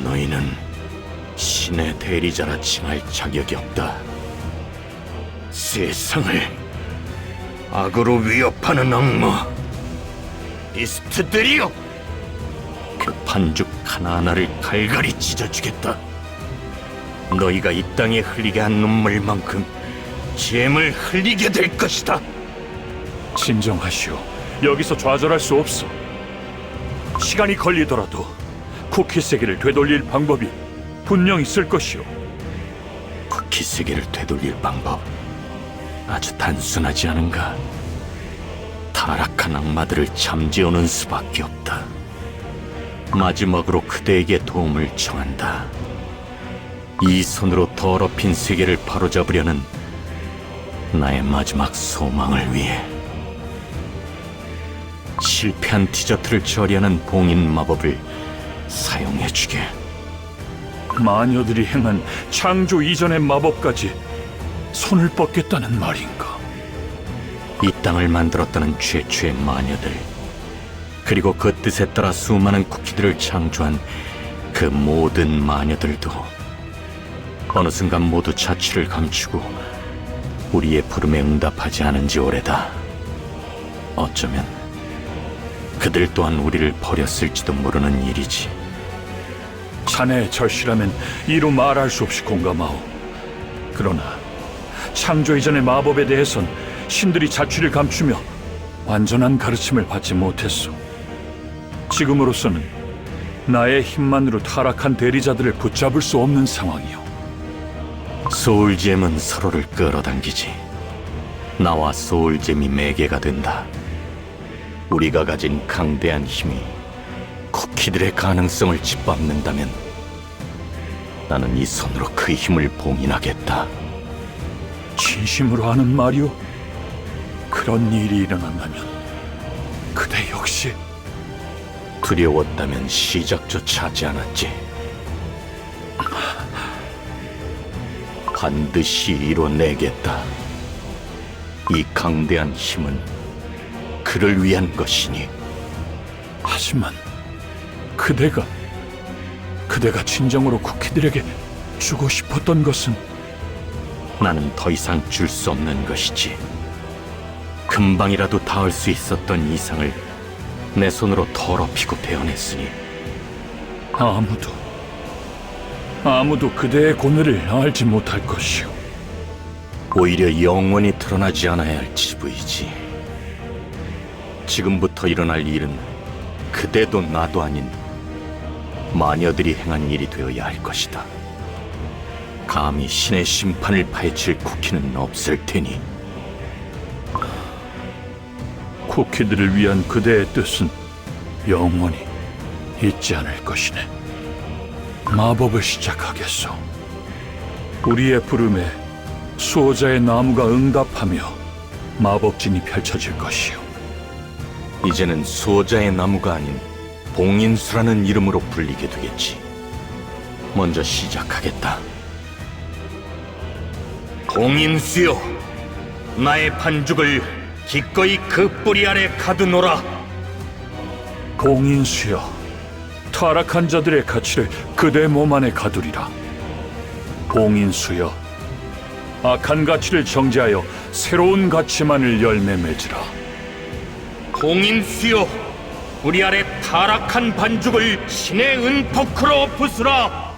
너희는 신의 대리자라 칭할 자격이 없다. 세상을 악으로 위협하는 악마 비스트들이여, 그 반죽 하나하나를 갈갈이 찢어주겠다. 너희가 이 땅에 흘리게 한 눈물만큼 잼을 흘리게 될 것이다. 진정하시오. 여기서 좌절할 수 없어. 시간이 걸리더라도 쿠키 세계를 되돌릴 방법이 분명 있을 것이오. 쿠키 세계를 되돌릴 방법, 아주 단순하지 않은가? 타락한 악마들을 잠재우는 수밖에 없다. 마지막으로 그대에게 도움을 청한다. 이 손으로 더럽힌 세계를 바로잡으려는 나의 마지막 소망을 위해. 실패한 디저트를 처리하는 봉인 마법을 사용해주게. 마녀들이 행한 창조 이전의 마법까지 손을 뻗겠다는 말인가? 이 땅을 만들었다는 최초의 마녀들, 그리고 그 뜻에 따라 수많은 쿠키들을 창조한 그 모든 마녀들도 어느 순간 모두 자취를 감추고 우리의 부름에 응답하지 않은 지 오래다. 어쩌면 그들 또한 우리를 버렸을지도 모르는 일이지. 자네의 절실함엔 이루 말할 수 없이 공감하오. 그러나 창조 이전의 마법에 대해선 신들이 자취를 감추며 완전한 가르침을 받지 못했소. 지금으로서는 나의 힘만으로 타락한 대리자들을 붙잡을 수 없는 상황이오. 소울잼은 서로를 끌어당기지. 나와 소울잼이 매개가 된다. 우리가 가진 강대한 힘이 쿠키들의 가능성을 짓밟는다면 나는 이 손으로 그 힘을 봉인하겠다. 진심으로 하는 말이오? 그런 일이 일어난다면 그대 역시 두려웠다면 시작조차 하지 않았지. 반드시 이뤄내겠다. 이 강대한 힘은 그를 위한 것이니. 하지만 그대가 진정으로 쿠키들에게 주고 싶었던 것은 나는 더 이상 줄 수 없는 것이지. 금방이라도 닿을 수 있었던 이상을 내 손으로 더럽히고 베어냈으니 아무도 그대의 고뇌를 알지 못할 것이오. 오히려 영원히 드러나지 않아야 할 지부이지. 지금부터 일어날 일은 그대도 나도 아닌 마녀들이 행한 일이 되어야 할 것이다. 감히 신의 심판을 파헤칠 쿠키는 없을 테니. 쿠키들을 위한 그대의 뜻은 영원히 잊지 않을 것이네. 마법을 시작하겠소. 우리의 부름에 수호자의 나무가 응답하며 마법진이 펼쳐질 것이요. 이제는 수호자의 나무가 아닌 봉인수라는 이름으로 불리게 되겠지. 먼저 시작하겠다. 봉인수여, 나의 반죽을 기꺼이 그 뿌리 아래 가두노라. 봉인수여, 타락한 자들의 가치를 그대 몸 안에 가두리라. 봉인수여, 악한 가치를 정죄하여 새로운 가치만을 열매 맺으라. 봉인수여, 우리 아래 타락한 반죽을 신의 은포크로 부수라.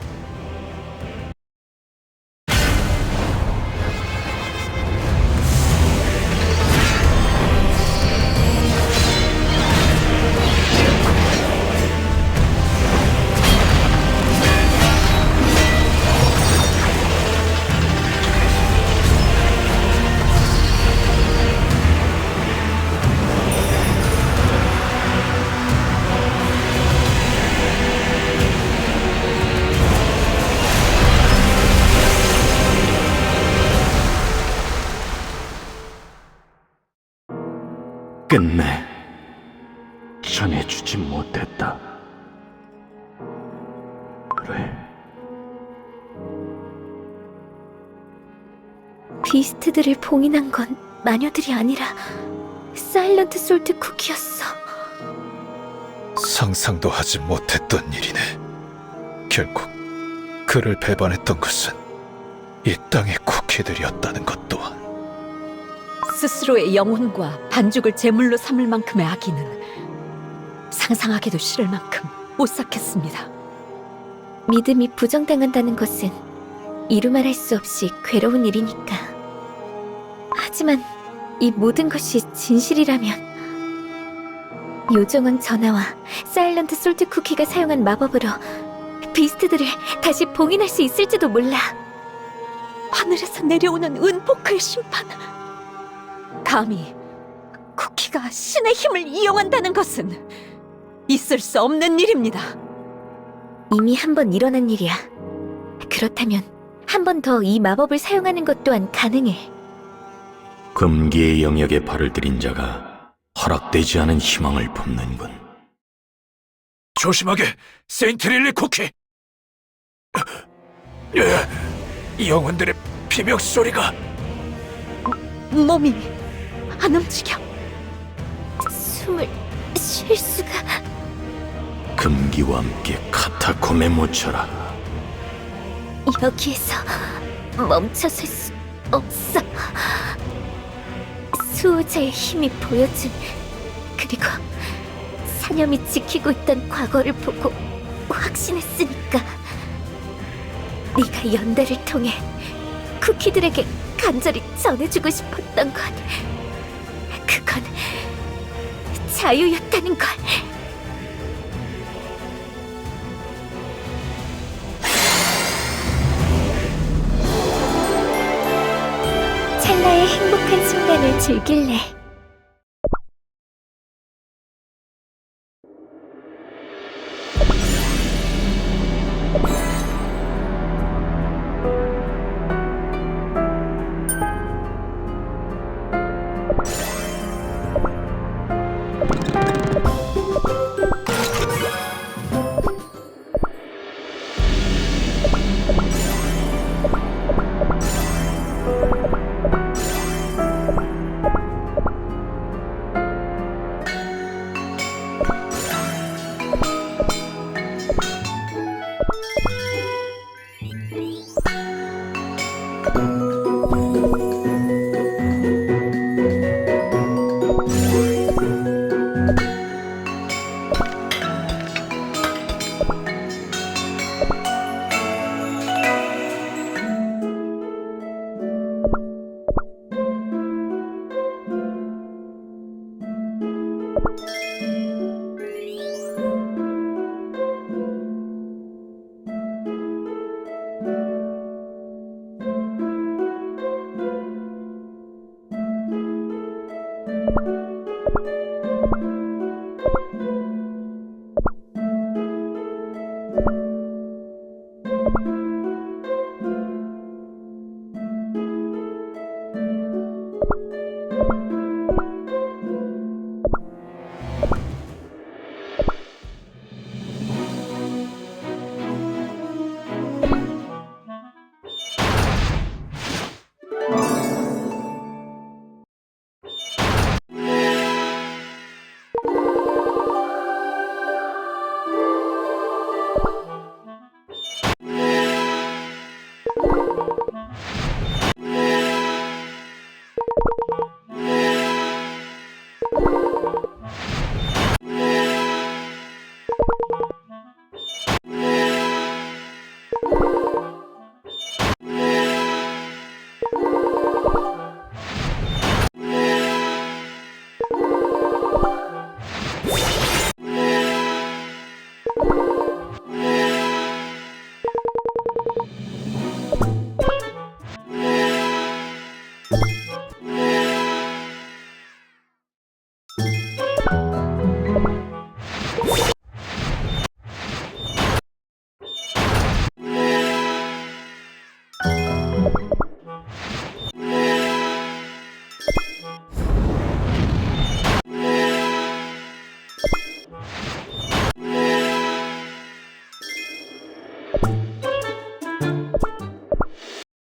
끝내 전해주지 못했다. 그래, 비스트들을 봉인한 건 마녀들이 아니라 사일런트 솔트 쿠키였어. 상상도 하지 못했던 일이네. 결국 그를 배반했던 것은 이 땅의 쿠키들이었다는 것 또한. 스스로의 영혼과 반죽을 제물로 삼을 만큼의 악의는 상상하기도 싫을 만큼 오싹했습니다. 믿음이 부정당한다는 것은 이루 말할 수 없이 괴로운 일이니까. 하지만 이 모든 것이 진실이라면 요정왕 전하와 사일런트 솔트 쿠키가 사용한 마법으로 비스트들을 다시 봉인할 수 있을지도 몰라. 하늘에서 내려오는 은포크의 심판. 감히 쿠키가 신의 힘을 이용한다는 것은 있을 수 없는 일입니다. 이미 한 번 일어난 일이야. 그렇다면 한 번 더 이 마법을 사용하는 것 또한 가능해. 금기의 영역에 발을 들인 자가 허락되지 않은 희망을 품는군. 조심하게, 세인트릴리 쿠키. 영혼들의 비명 소리가. 몸이 안 움직여. 숨을 쉴 수가. 금기와 함께 카타콤에 묻혀라. 여기에서 멈춰설 수 없어. 수호자의 힘이 보여준, 그리고 사념이 지키고 있던 과거를 보고 확신했으니까. 네가 연대를 통해 쿠키들에게 간절히 전해주고 싶었던 것, 그건 자유였다는 걸. 찰나의 행복한 순간을 즐길래.